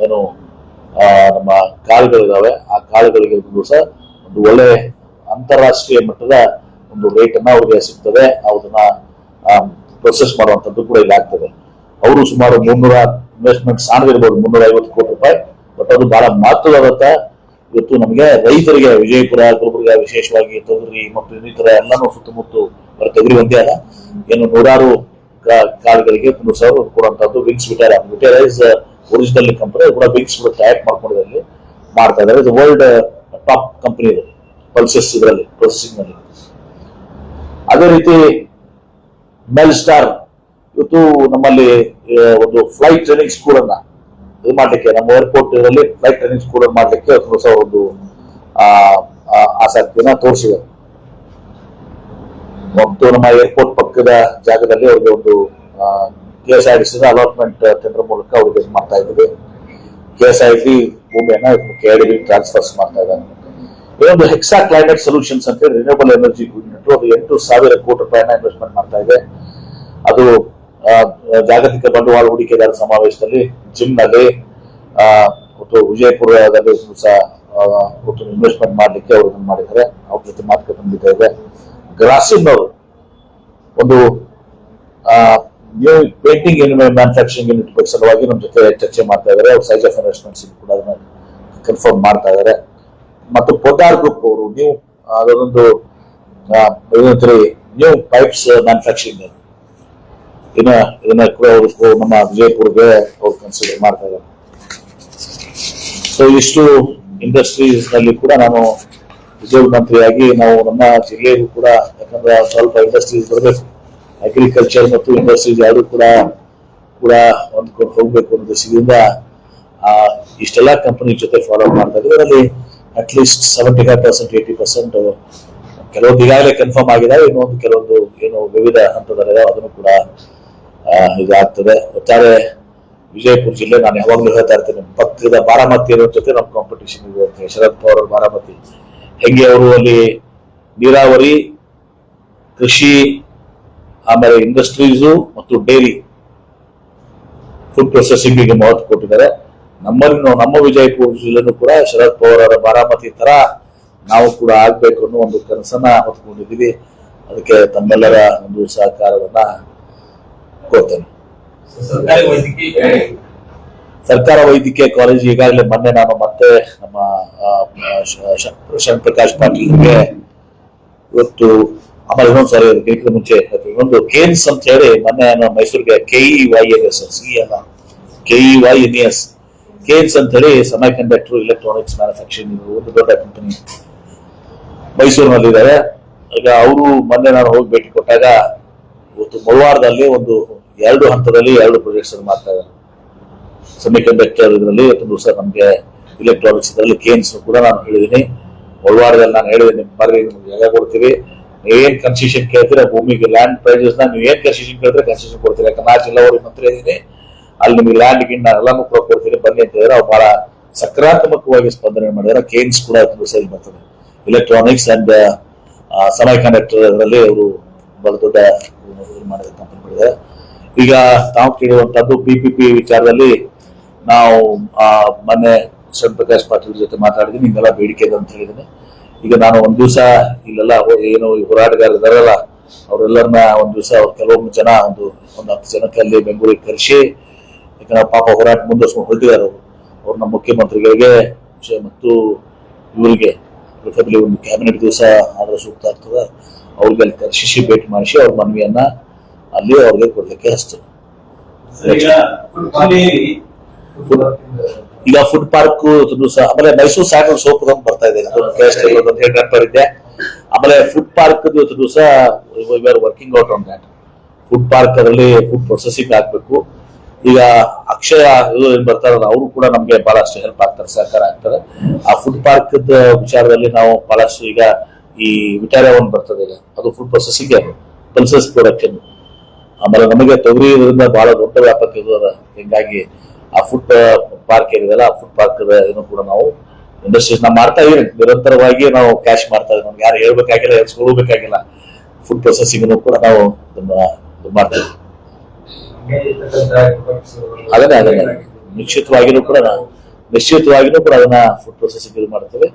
ಏನು ನಮ್ಮ ಕಾಳುಗಳಿದಾವೆ ಆ ಕಾಳುಗಳಿಗೆ ಸಹ ಒಂದು ಒಳ್ಳೆ ಅಂತಾರಾಷ್ಟ್ರೀಯ ಮಟ್ಟದ ಒಂದು ರೇಟ್ ಅನ್ನ ಅವ್ರಿಗೆ ಸಿಗ್ತದೆ. ಅದನ್ನ ಪ್ರೊಸೆಸ್ ಮಾಡುವಂತದ್ದು ಕೂಡ ಇಲ್ಲಿ ಆಗ್ತದೆ. ಅವರು ಸುಮಾರು 300 ಇನ್ವೆಸ್ಟ್ಮೆಂಟ್ ಸಾಣದಿರ್ಬೋದು 350 ಕೋಟಿ ರೂಪಾಯಿ. ಬಟ್ ಅದು ಬಹಳ ಮಹತ್ವವಾದಂತ ಇವತ್ತು ನಮಗೆ ರೈತರಿಗೆ ವಿಜಯಪುರ ಗುಲ್ಬರ್ಗ ವಿಶೇಷವಾಗಿ ತೊಗರಿ ಮತ್ತು ಇನ್ನಿತರ ಎಲ್ಲಾನು ಸುತ್ತಮುತ್ತ ತೊಗರಿ ಒಂದೇ ಅಲ್ಲ ಏನು 100 ಕಾಳುಗಳಿಗೆ 3,000 ಕೊಡುವಂತದ್ದು wings Viterra. Viterra is original company ಕೂಡ ವಿಂಗ್ಸ್ ಕೂಡ ತಯಾರು ಮಾಡ್ಕೊಂಡಿದ್ರಲ್ಲಿ ಮಾಡ್ತಾ ಇದ್ದಾರೆ. ಇದು ವರ್ಲ್ಡ್ ಟಾಪ್ ಕಂಪನಿ ಇದೆ ಪಲ್ಸಸ್ ಇದರಲ್ಲಿ ಪ್ರೊಸೆಸಿಂಗ್ ನಲ್ಲಿ. ಅದೇ ರೀತಿ ಮೆಲ್ ಸ್ಟಾರ್ ಇವತ್ತು ನಮ್ಮಲ್ಲಿ ಒಂದು ಫ್ಲೈಟ್ ಟ್ರೈನಿಂಗ್ ಸ್ಕೂಲ್ ಅನ್ನ ಇದು ಮಾಡ್ಲಿಕ್ಕೆ, ನಮ್ಮ ಏರ್ಪೋರ್ಟ್ ಅಲ್ಲಿ ಫ್ಲೈಟ್ ಟ್ರೈನಿಂಗ್ ಸ್ಕೂಲ್ ಅನ್ನು ಮಾಡ್ಲಿಕ್ಕೆ ಒಂದು ಆಸಕ್ತಿಯನ್ನ ತೋರಿಸಿದೆ. ಮತ್ತು ನಮ್ಮ ಏರ್ಪೋರ್ಟ್ ಪಕ್ಕದ ಜಾಗದಲ್ಲಿ ಅವ್ರಿಗೆ ಒಂದು KSIDC ಅಲಾಟ್ಮೆಂಟ್ ಟೆಂಡರ್ ಮೂಲಕ ಅವ್ರಿಗೆ ಮಾಡ್ತಾ ಇದ್ದೀವಿ. KSID ಭೂಮಿಯನ್ನ KIDB ಟ್ರಾನ್ಸ್ಫರ್ಸ್ ಮಾಡ್ತಾ ಇದ್ದಾರೆ. ಇನ್ನೊಂದು ಹೆಕ್ಸಾ ಕ್ಲೈಮೇಟ್ ಸೊಲ್ಯೂಷನ್ಸ್ ಅಂತ ಹೇಳಿ ರಿನ್ಯೂಬಲ್ ಎನರ್ಜಿ ಯೂನಿಟ್ ಅದು 8,000 ಕೋಟಿ ರೂಪಾಯಿನ ಇನ್ವೆಸ್ಟ್ಮೆಂಟ್ ಮಾಡ್ತಾ ಇದೆ. ಅದು ಜಾಗತಿಕ ಬಂಡವಾಳ ಹೂಡಿಕೆದಾರ ಸಮಾವೇಶದಲ್ಲಿ ಜಿಮ್ನಲ್ಲಿ ಮತ್ತು ವಿಜಯಪುರದಲ್ಲಿ ಸಹ ಇನ್ವೆಸ್ಟ್ಮೆಂಟ್ ಮಾಡ್ಲಿಕ್ಕೆ ಅವರು ಮಾಡಿದ್ದಾರೆ. ಅವ್ರ ಜೊತೆ ಮಾತುಕತೆ ನಡೀತಾ ಇದೆ. ಗ್ರಾಸಿಮ್ ಅವರು ಒಂದು ನ್ಯೂ ಪೇಂಟಿಂಗ್ ಮ್ಯಾನುಫ್ಯಾಕ್ಚರಿಂಗ್ ಯೂನಿಟ್ ಬಗ್ಗೆ ಸಲುವಾಗಿ ನಮ್ಮ ಜೊತೆ ಚರ್ಚೆ ಮಾಡ್ತಾ ಇದ್ದಾರೆ. ಅವ್ರು ಸೈಜ್ ಆಫ್ ಇನ್ವೆಸ್ಟ್ಮೆಂಟ್ಸ್ ಕೂಡ ಅದನ್ನ ಕನ್ಫರ್ಮ್ ಮಾಡ್ತಾ ಇದ್ದಾರೆ. ಮತ್ತು ಪೊದ್ದಾರ್ ಗ್ರೂಪ್ ಅವರು ನ್ಯೂ ಅದೊಂದು ನ್ಯೂ ಪೈಪ್ಸ್ ಮ್ಯಾನುಫ್ಯಾಕ್ಚರಿಂಗ್ ಇದನ್ನ ಕೂಡ ಅವರು ನಮ್ಮ ವಿಜಯಪುರ್ಗೆ ಅವ್ರು ಕನ್ಸಿಡರ್ ಮಾಡ್ತಾ ಇದ್ದಾರೆ. ಸೊ ಇಷ್ಟು ಇಂಡಸ್ಟ್ರೀಸ್ ನಲ್ಲಿ ಕೂಡ ನಾನು ಉದ್ಯೋಗ ಮಂತ್ರಿಯಾಗಿ ನಾವು ನಮ್ಮ ಜಿಲ್ಲೆಗೂ ಕೂಡ, ಯಾಕಂದ್ರೆ ಸ್ವಲ್ಪ ಇಂಡಸ್ಟ್ರೀಸ್ ಬರಬೇಕು, ಅಗ್ರಿಕಲ್ಚರ್ ಮತ್ತು ಇಂಡಸ್ಟ್ರೀಸ್ ಎರಡು ಕೂಡ ಹೊಂದ್ಕೊಂಡು ಹೋಗ್ಬೇಕು ಅನ್ನೋ ದೃಷ್ಟಿಯಿಂದ ಇಷ್ಟೆಲ್ಲ ಕಂಪನಿ ಜೊತೆ ಫಾಲೋ ಮಾಡ್ತಾ ಇದ್ದೀವಿ. ಅದರಲ್ಲಿ ಅಟ್ಲೀಸ್ಟ್ 75% 80% ಕೆಲವೊಂದು ಈಗಾಗಲೇ ಕನ್ಫರ್ಮ್ ಆಗಿದಾವೆ. ಇನ್ನೊಂದು ಕೆಲವೊಂದು ಏನು ವಿವಿಧ ಹಂತದಲ್ಲಿದೆ ಅದನ್ನು ಕೂಡ ಇದಾಗ್ತದೆ. ಒಟ್ಟಾರೆ ವಿಜಯಪುರ ಜಿಲ್ಲೆ, ನಾನು ಯಾವಾಗಲೂ ಹೇಳ್ತಾ ಇರ್ತೇನೆ, ಪಕ್ಕದ ಬಾರಾಮತಿ ಅನ್ನೋ ಜೊತೆ ನಮ್ಮ ಕಾಂಪಿಟೇಷನ್ ಇದೆ ಅಂತ. ಶರದ್ ಪವಾರ್ ಬಾರಾಮತಿ ಹೆಂಗೆ ಅವರು ಅಲ್ಲಿ ನೀರಾವರಿ, ಕೃಷಿ, ಆಮೇಲೆ ಇಂಡಸ್ಟ್ರೀಸು ಮತ್ತು ಡೈರಿ ಫುಡ್ ಪ್ರೊಸೆಸಿಂಗ್ ಗೆ ಮಹತ್ವ ಕೊಟ್ಟಿದ್ದಾರೆ. ನಮ್ಮ ವಿಜಯಪುರ ಜಿಲ್ಲೆನೂ ಕೂಡ ಶರದ್ ಪವಾರ್ ಅವರ ಬಾರಾಮತಿ ತರ ನಾವು ಕೂಡ ಆಗ್ಬೇಕು ಅನ್ನೋ ಒಂದು ಕನಸನ್ನ ಹೊತ್ಕೊಂಡಿದ್ದೀವಿ. ಅದಕ್ಕೆ ತಮ್ಮೆಲ್ಲರ ಒಂದು ಸಹಕಾರವನ್ನ ಕೋರ್ತೇನೆ. ಸರ್ಕಾರ ವೈದ್ಯಕೀಯ ಕಾಲೇಜ್ ಈಗಾಗಲೇ ಮೊನ್ನೆ ನಾನು ಮತ್ತೆ ನಮ್ಮ ಶರಣ್ ಪ್ರಕಾಶ್ ಪಾಟೀಲ್ಗೆ ಇವತ್ತು ಆಮೇಲೆ ಇನ್ನೊಂದು ಸಾರಿ ಅದಕ್ಕಿಂತ ಮುಂಚೆ ಇನ್ನೊಂದು ಕೇನ್ಸ್ ಅಂತ ಹೇಳಿ ಮೊನ್ನೆ ಮೈಸೂರಿಗೆ KEYNES ಕೇನ್ಸ್ ಅಂತ ಹೇಳಿ ಸೆಮಿ ಕಂಡಕ್ಟರ್ ಎಲೆಕ್ಟ್ರಾನಿಕ್ಸ್ ಮ್ಯಾನುಫ್ಯಾಕ್ಚರಿಂಗ್ ಒಂದು ದೊಡ್ಡ ಕಂಪನಿ ಮೈಸೂರಿನಲ್ಲಿದ್ದಾರೆ. ಈಗ ಅವರು ಮೊನ್ನೆ ನಾನು ಹೋಗಿ ಭೇಟಿ ಕೊಟ್ಟಾಗ ಇವತ್ತು ಮುಳವಾರದಲ್ಲಿ ಒಂದು 2 ಹಂತದಲ್ಲಿ 2 ಪ್ರಾಜೆಕ್ಟ್ಸ್ ಮಾಡ್ತಾ ಇದ್ದಾರೆ. ಸೆಮಿ ಕಂಡಕ್ಟರ್ ಇದರಲ್ಲಿ ಇವತ್ತು ದಿವಸ ನಮಗೆ ಇಲೆಕ್ಟ್ರಾನಿಕ್ಸ್ ಇದರಲ್ಲಿ ಕೇನ್ಸ್ ಕೂಡ ನಾನು ಹೇಳಿದ್ದೀನಿ. ಮುಳವಾರದಲ್ಲಿ ನಾನು ಹೇಳಿದ್ದೀನಿ, ಬರ್ರಿ ನಿಮ್ಗೆ ಜಾಗ ಕೊಡ್ತೀವಿ, ನೀವೇನ್ ಕನ್ಸೆಷನ್ ಕೇಳ್ತೀರಾ ಭೂಮಿಗೆ ಲ್ಯಾಂಡ್ ಪ್ರೈಸಸ್ ನ ನೀವು ಏನ್ ಕನ್ಸೆಷನ್ ಕೇಳಿದ್ರೆ ಕನ್ಸೆಷನ್ ಕೊಡ್ತೀರಾ. ಯಾಕಂದ್ರೆ ಆ ಜಿಲ್ಲಾವರಿಗೆ ಮಂತ್ರಿ ಇದ್ದೀನಿ, ಅಲ್ಲಿ ನಿಮಗೆ ಲ್ಯಾಂಡ್ ಗಿಂಡ್ ಎಲ್ಲಾನು ಕೂಡ ಕೊಡ್ತೀನಿ ಬನ್ನಿ ಅಂತ ಹೇಳಿದ್ರೆ ಅವ್ರು ಬಹಳ ಸಕಾರಾತ್ಮಕವಾಗಿ ಸ್ಪಂದನೆ ಮಾಡಿದಾರೆ. ಕೇನ್ಸ್ ಕೂಡ ಸೇಲ್ ಬರ್ತದೆ. ಎಲೆಕ್ಟ್ರಾನಿಕ್ಸ್ ಅಂಡ್ ಸೆಮಿ ಕಂಡಕ್ಟರ್ ಅದರಲ್ಲಿ ಅವರು ಬಹಳ ದೊಡ್ಡ ಮಾಡಿದ ಕಂಪನಿ ಮಾಡಿದ್ದಾರೆ. ಈಗ ತಾವು ಕೇಳುವಂತದ್ದು PPP ವಿಚಾರದಲ್ಲಿ ನಾವು ಮೊನ್ನೆ ಶರಣ್ ಪ್ರಕಾಶ್ ಪಾಟೀಲ್ ಜೊತೆ ಮಾತಾಡಿದ್ದೀನಿ. ನಿಮ್ಗೆಲ್ಲ ಬೇಡಿಕೆ ಇದೆ ಅಂತ ಹೇಳಿದ್ದೀನಿ. ಈಗ ನಾನು ಒಂದ್ ದಿವಸ ಇಲ್ಲೆಲ್ಲ ಏನು ಹೋರಾಟಗಾರರಲ್ಲ ಅವರೆಲ್ಲರನ್ನ ಒಂದ್ ದಿವಸ ಕೆಲವೊಂದು ಜನ ಒಂದು 10 ಜನಕ್ಕೆ ಅಲ್ಲಿ ಬೆಂಗಳೂರಿಗೆ ಕರೆಸಿ, ಯಾಕಂದ್ರೆ ಪಾಪ ಹೋರಾಟ ಮುಂದುವರ್ಸ್ಕೊಂಡು ಹೊರಟಿದ್ದಾರೆ ಅವ್ರು ನಮ್ಮ ಮುಖ್ಯಮಂತ್ರಿಗಳಿಗೆ ಮತ್ತು ಇವರಿಗೆ ಒಂದು ಕ್ಯಾಬಿನೆಟ್ ದಿವಸ ಆದ್ರೆ ಸೂಕ್ತ ಆಗ್ತದೆ. ಅವ್ರಿಗೆ ಅಲ್ಲಿ ಕರೆಸಿ ಭೇಟಿ ಮಾಡಿಸಿ ಅವ್ರ ಮನವಿಯನ್ನ ಅಲ್ಲಿ ಅವ್ರಿಗೆ ಕೊಡ್ಲಿಕ್ಕೆ ಹಚ್ತದೆ. ಈಗ ಫುಡ್ ಪಾರ್ಕ್ ಆಮೇಲೆ ಮೈಸೂರು ಸ್ಯಾಂಡಲ್ ಸೋಪ್ ಬರ್ತಾ ಇದೆ, ಇದೆ. ಆಮೇಲೆ ಫುಡ್ ಪಾರ್ಕ್ ಇವತ್ತು ದಿವಸ working out on that. Food park ಅದರಲ್ಲಿ ಫುಡ್ ಪ್ರೊಸೆಸಿಂಗ್ ಆಗ್ಬೇಕು. ಈಗ ಅಕ್ಷಯ ಏನ್ ಬರ್ತಾರಲ್ಲ ಅವರು ಕೂಡ ನಮ್ಗೆ ಬಹಳಷ್ಟು ಹೆಲ್ಪ್ ಆಗ್ತಾರೆ, ಸಹಕಾರ ಆಗ್ತಾರೆ. ಆ ಫುಡ್ ಪಾರ್ಕ್ ವಿಚಾರದಲ್ಲಿ ನಾವು ಬಹಳಷ್ಟು ಈಗ ಈ ವಿಟಾರಿಯಾ ಒಂದು ಬರ್ತದೆ, ಈಗ ಅದು ಫುಡ್ ಪ್ರೊಸೆಸಿಂಗ್ ಪಲ್ಸಸ್ ಪ್ರೊಡಕ್ಷನ್. ಆಮೇಲೆ ನಮಗೆ ತೊಗರಿ ಇದರಿಂದ ಬಹಳ ದೊಡ್ಡ ವ್ಯಾಪಕ ಇದು ಅದ. ಹಿಂಗಾಗಿ ಆ ಫುಡ್ ಪಾರ್ಕ್ ಏನಿದೆಲ್ಲ ಆ ಫುಡ್ ಪಾರ್ಕ್ ಏನು ಕೂಡ ನಾವು ಇಂಡಸ್ಟ್ರೀಸ್ ನಾವು ಮಾಡ್ತಾ ಇದೀವಿ. ನಿರಂತರವಾಗಿ ನಾವು ಕ್ಯಾಶ್ ಮಾಡ್ತಾ ಇದ್ದೀವಿ. ನಮ್ಗೆ ಯಾರು ಹೇಳ್ಬೇಕಾಗಿಲ್ಲ, ಹೇಳ್ಸ್ಕೊಳ್ಬೇಕಾಗಿಲ್ಲ. ಫುಡ್ ಪ್ರೊಸೆಸಿಂಗ್ ಕೂಡ ನಾವು ಮಾಡ್ತೀವಿ. ಅದನ್ನೇ ನಿಶ್ಚಿತವಾಗಿನೂ ಕೂಡ ಅದನ್ನ ಫುಡ್ ಪ್ರೊಸೆಸಿಂಗ್ ಇದು ಮಾಡ್ತೇವೆ.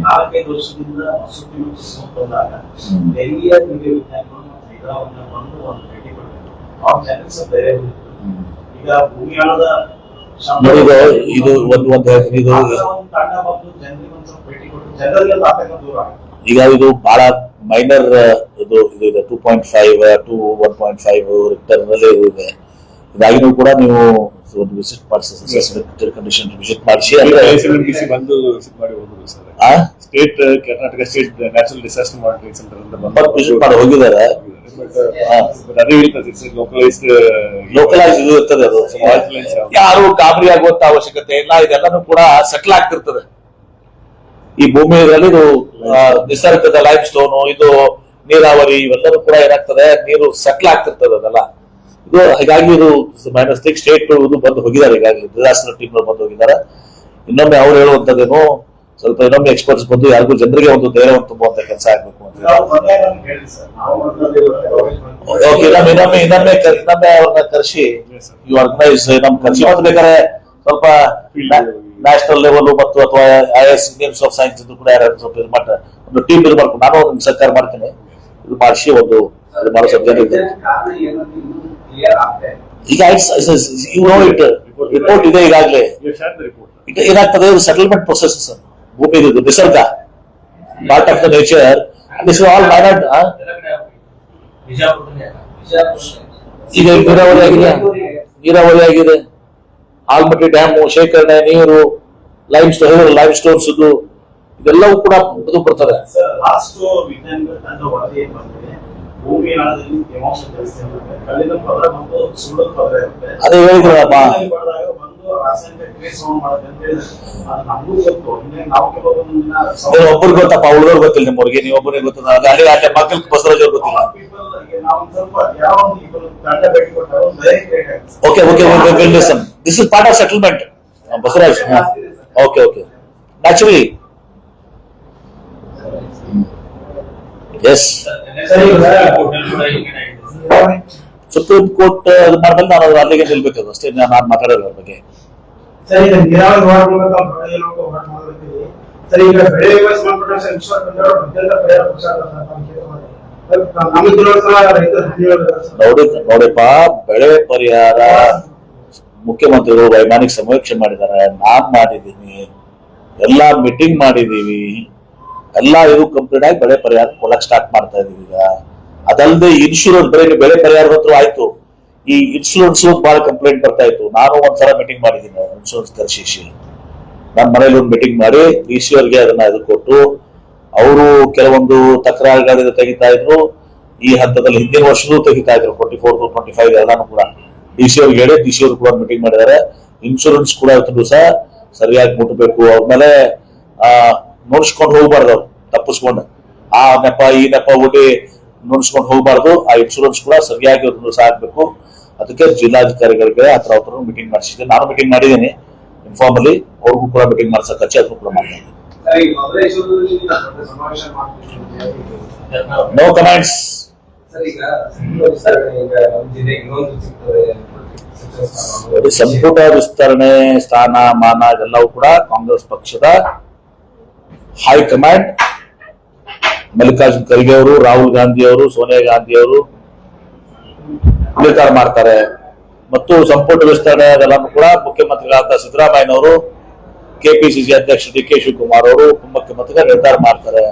ನಾಲ್ಕೈದು ವರ್ಷದಿಂದ ಬಂದಾಗ ಡೆಲ್ಲಿಯ ಹೈದರಾಬಾದ್ನ ಬಂದು ಒಂದು ಭೇಟಿ ಕೊಡ್ಬೇಕು. ಅವ್ರ ಚಾನೆಲ್ಸ್ ಬೇರೆ ಈಗ ಭೂಮಿಯಾಳದ ಇದು ಒಂದು ತಂಡ ಬಂದು ಜನರಿಗೆ ಒಂದು ಸ್ವಲ್ಪ ಭೇಟಿ ಕೊಟ್ಟು ಜನರಿಗೆ ಆತಂಕ ದೂರ ಆಗುತ್ತೆ. ಈಗ ಇದು ಬಹಳ ಮೈನರ್ ಇದು 2.5 to 1.5 ರಿಕ್ಟರ್ ನಲ್ಲಿ ಇದೆ. ಇದಾಗಿನೂ ಕೂಡ ನೀವು ಒಂದು ವಿಸಿಟ್ ಮಾಡಿಸಿ ಕಂಡೀಷನ್ ವಿಸಿಟ್ ಮಾಡಿಸಿ ಅಂದ್ರೆ ಬಂದು ವಿಸಿಟ್ ಮಾಡಿ ಹೋದ್ರು sir. State Karnataka state natural disaster monitoring centre ಅಂತ ವಿಸಿಟ್ ಮಾಡಿ ಹೋಗಿದ್ದಾರೆ. ಲೋಕಲೈಸ್ ಇದು ಇರ್ತದೆ, ಅದು ಯಾರು ಗಾಬರಿ ಆಗುವಂತ ಅವಶ್ಯಕತೆ ಇಲ್ಲ. ಇದೆಲ್ಲಾನು ಕೂಡ ಸೆಟ್ಲ್ ಆಗ್ತಿರ್ತದೆ. ಈ ಭೂಮಿಯಲ್ಲಿ ಇದು ನಿಸರ್ಗದ ಲೈಮ್ ಸ್ಟೋನು, ಇದು ನೀರಾವರಿ, ಇವೆಲ್ಲರೂ ಕೂಡ ಏನಾಗ್ತದೆ, ನೀರು ಸೆಟ್ಲ್ ಆಗ್ತಿರ್ತದೆ ಅದೆಲ್ಲ. ಇದು ಹೀಗಾಗಿ ಇದು -3 ಸ್ಟೇಟ್ ಇದು ಬಂದು ಹೋಗಿದ್ದಾರೆ. ಈಗಾಗಲೇ ಡಿಸಾಸ್ಟರ್ ಟೀಮ್ ಬಂದು ಹೋಗಿದ್ದಾರೆ. ಇನ್ನೊಮ್ಮೆ ಅವ್ರು ಹೇಳುವಂತದ್ದೇನು ಸ್ವಲ್ಪ ಇನ್ನೊಮ್ಮೆ ಎಕ್ಸ್ಪರ್ಟ್ಸ್ ಬಂದು ಯಾರಿಗೂ ಜನರಿಗೆ ಒಂದು ಧೈರ್ಯವನ್ನು ತುಂಬುವಂತ ಕೆಲಸ ಆಗ್ಬೇಕು ಅಂತ ಇನ್ನೊಮ್ಮೆ ಅವ್ರನ್ನ ಕರೆಸಿ ಆರ್ಗನೈಸ್ ಕರೆಸಿ ಮತ್ತೆ ಬೇಕಾದ್ರೆ ಸ್ವಲ್ಪ ನ್ಯಾಷನಲ್ ಲೆವೆಲ್ ಮತ್ತು ಅಥವಾ IAS ನೇಮ್ಸ್ ಆಫ್ ಸೈನ್ಸ್ ಇದು ಕೂಡ ಯಾರು ಸ್ವಲ್ಪ ಇದು ಮಾಡ್ತಾರೆ, ಒಂದು ಟೀಮ್ ಇದು ಮಾಡ್ಕೊಂಡು ನಾನು ಒಂದು ಸರ್ಕಾರ ಮಾಡ್ತೇನೆ, ಇದು ಮಾಡಿಸಿ ಒಂದು ಅದು ಮಾಡೋ ಸಬ್ಜೆಕ್ಟ್ ಇದೆ. ಈಗ ರಿಪೋರ್ಟ್ ಇದೆ ಈಗಾಗಲೇ. ಏನಾಗ್ತದೆ, ಸೆಟಲ್ಮೆಂಟ್ ಪ್ರೊಸೆಸ್ ಭೂಮಿ ಇದು ನಿಸರ್ಗ, part of the nature. This all ಮೈನಾಟ್. ಈಗ ನೀರಾವರಿ ಆಗಿದೆ, ಆಲ್ಮಟ್ಟಿ ಡ್ಯಾಮು, ಶೇಖರಣೆ, ನೀರು, ಲೈಮ್ ಸ್ಟೋನ್ಸ್ ಇದೆಲ್ಲವೂ ಕೂಡ ಇದು ಬರ್ತದೆ. ಅದೇ ಹೇಳಿದ್ರಪ್ಪ, ಒಬ್ಬರಿಗೆ ಗೊತ್ತಪ್ಪ, ಉಳಿದವ್ರು ಗೊತ್ತಿಲ್ಲ ನಿಮ್ಮವ್ರಿಗೆ, ನೀವು ಒಬ್ಬರಿಗೆ ಗೊತ್ತಿಲ್ಲ. ಅಲ್ಲೇ ಮಕ್ಕಳ ಬಸವರಾಜ್ ಅವ್ರಿಗೆ ಗೊತ್ತಿಲ್ಲ. Okay this is part of settlement Basavaraj. Okay naturally yes. Supreme Court ಅದು ಮಾಡಿದ್ಮೇಲೆ ನಾನು ಅದು ಅಲ್ಲಿಗೆ ನಿಲ್ಬೇಕು ಅಷ್ಟೇ. ನಾನು ಮಾತಾಡೋದ್ರ ಬಗ್ಗೆ ನೋಡಿಪ್ಪ, ಬೆಳೆ ಪರಿಹಾರ ಮುಖ್ಯಮಂತ್ರಿಗಳು ವೈಮಾನಿಕ ಸಮೀಕ್ಷೆ ಮಾಡಿದ್ದಾರೆ, ನಾನ್ ಮಾಡಿದ್ದೀನಿ, ಎಲ್ಲಾ ಮೀಟಿಂಗ್ ಮಾಡಿದೀವಿ, ಎಲ್ಲಾ ಇದು ಕಂಪ್ಲೀಟ್ ಆಗಿ ಬೆಳೆ ಪರಿಹಾರ ಕೊಡಕ್ ಸ್ಟಾರ್ಟ್ ಮಾಡ್ತಾ ಇದೀವಿ. ಈಗ ಅದಲ್ಲದೆ ಇನ್ಶೂರೆನ್ಸ್, ಬೆಳೆ ಪರಿಹಾರ ಹತ್ರ ಆಯ್ತು, ಈ ಇನ್ಶೂರೆನ್ಸ್ ಬಹಳ ಕಂಪ್ಲೇಂಟ್ ಬರ್ತಾ ಇತ್ತು. ನಾನು ಒಂದ್ಸಲ ಮೀಟಿಂಗ್ ಮಾಡಿದ್ದೀನಿ ಇನ್ಶೂರೆನ್ಸ್ ಕರ್ಶಿಸಿ, ನನ್ನ ಮನೇಲಿ ಒಂದು ಮೀಟಿಂಗ್ ಮಾಡಿ DC ಅವ್ರಿಗೆ ಅದನ್ನ ಇದು ಕೊಟ್ಟು, ಅವರು ಕೆಲವೊಂದು ತಕರಾರುಗಳಿಂದ ತೆಗಿತಾ ಇದ್ರು. ಈ ಹಂತದಲ್ಲಿ ಹಿಂದಿನ ವರ್ಷದೂ ತೆಗಿತಾ ಇದ್ರು, 24 to 25 ಎಲ್ಲಾನು ಕೂಡ DC ಅವ್ರಿಗೆ ಹೇಳಿ DC ಅವ್ರು ಕೂಡ ಮೀಟಿಂಗ್ ಮಾಡಿದ್ದಾರೆ. ಇನ್ಶೂರೆನ್ಸ್ ಕೂಡ ಇವತ್ತು ದಿವಸ ಸರಿಯಾಗಿ ಮುಟ್ಟಬೇಕು. ಅವ್ರ ಮೇಲೆ ನೋಡ್ಸ್ಕೊಂಡು ಹೋಗ್ಬಾರ್ದು, ಅವ್ರು ತಪ್ಪಿಸ್ಕೊಂಡು ಆ ನೆಪ ಈ ನೆಪ ಓಡಿ ನೋಡ್ಸ್ಕೊಂಡು ಹೋಗ್ಬಾರ್ದು. ಆ ಇನ್ಶೂರೆನ್ಸ್ ಕೂಡ ಸರಿಯಾಗಿ ಇವತ್ತು ದಿವಸ ಆಗ್ಬೇಕು. ಅದಕ್ಕೆ ಜಿಲ್ಲಾಧಿಕಾರಿಗಳಿಗೆ ಹತ್ರ ಮೀಟಿಂಗ್ ಮಾಡಿಸಿದ್ದೆ. ನಾನು ಮೀಟಿಂಗ್ ಮಾಡಿದ್ದೀನಿ ಇನ್ಫಾರ್ಮಲಿ, ಅವ್ರಿಗೂ ಕೂಡ ಮೀಟಿಂಗ್ ಮಾಡ್ಸಕ್ ಹಚ್ಚಿ ಅದನ್ನು ಕೂಡ ಮಾಡಿದ್ದೀನಿ. No comments. ಸಂಪುಟ ವಿಸ್ತರಣೆ, ಸ್ಥಾನ ಮಾನ ಇದೆಲ್ಲವೂ ಕೂಡ ಕಾಂಗ್ರೆಸ್ ಪಕ್ಷದ ಹೈಕಮಾಂಡ್, ಮಲ್ಲಿಕಾರ್ಜುನ್ ಖರ್ಗೆ ಅವರು, ರಾಹುಲ್ ಗಾಂಧಿ ಅವರು, ಸೋನಿಯಾ ಗಾಂಧಿ ಅವರು ನಿರ್ಧಾರ ಮಾಡ್ತಾರೆ. ಮತ್ತು ಸಂಪುಟ ವಿಸ್ತರಣೆ ಅದೆಲ್ಲವೂ ಕೂಡ ಮುಖ್ಯಮಂತ್ರಿಗಳಾದ ಸಿದ್ದರಾಮಯ್ಯನವರು, KPCC ಅಧ್ಯಕ್ಷ DK ಶಿವಕುಮಾರ್ ಅವರು ಉಪಮುಖ್ಯಮಂತ್ರಿಗಳು ನಿರ್ಧಾರ ಮಾಡ್ತಾರೆ.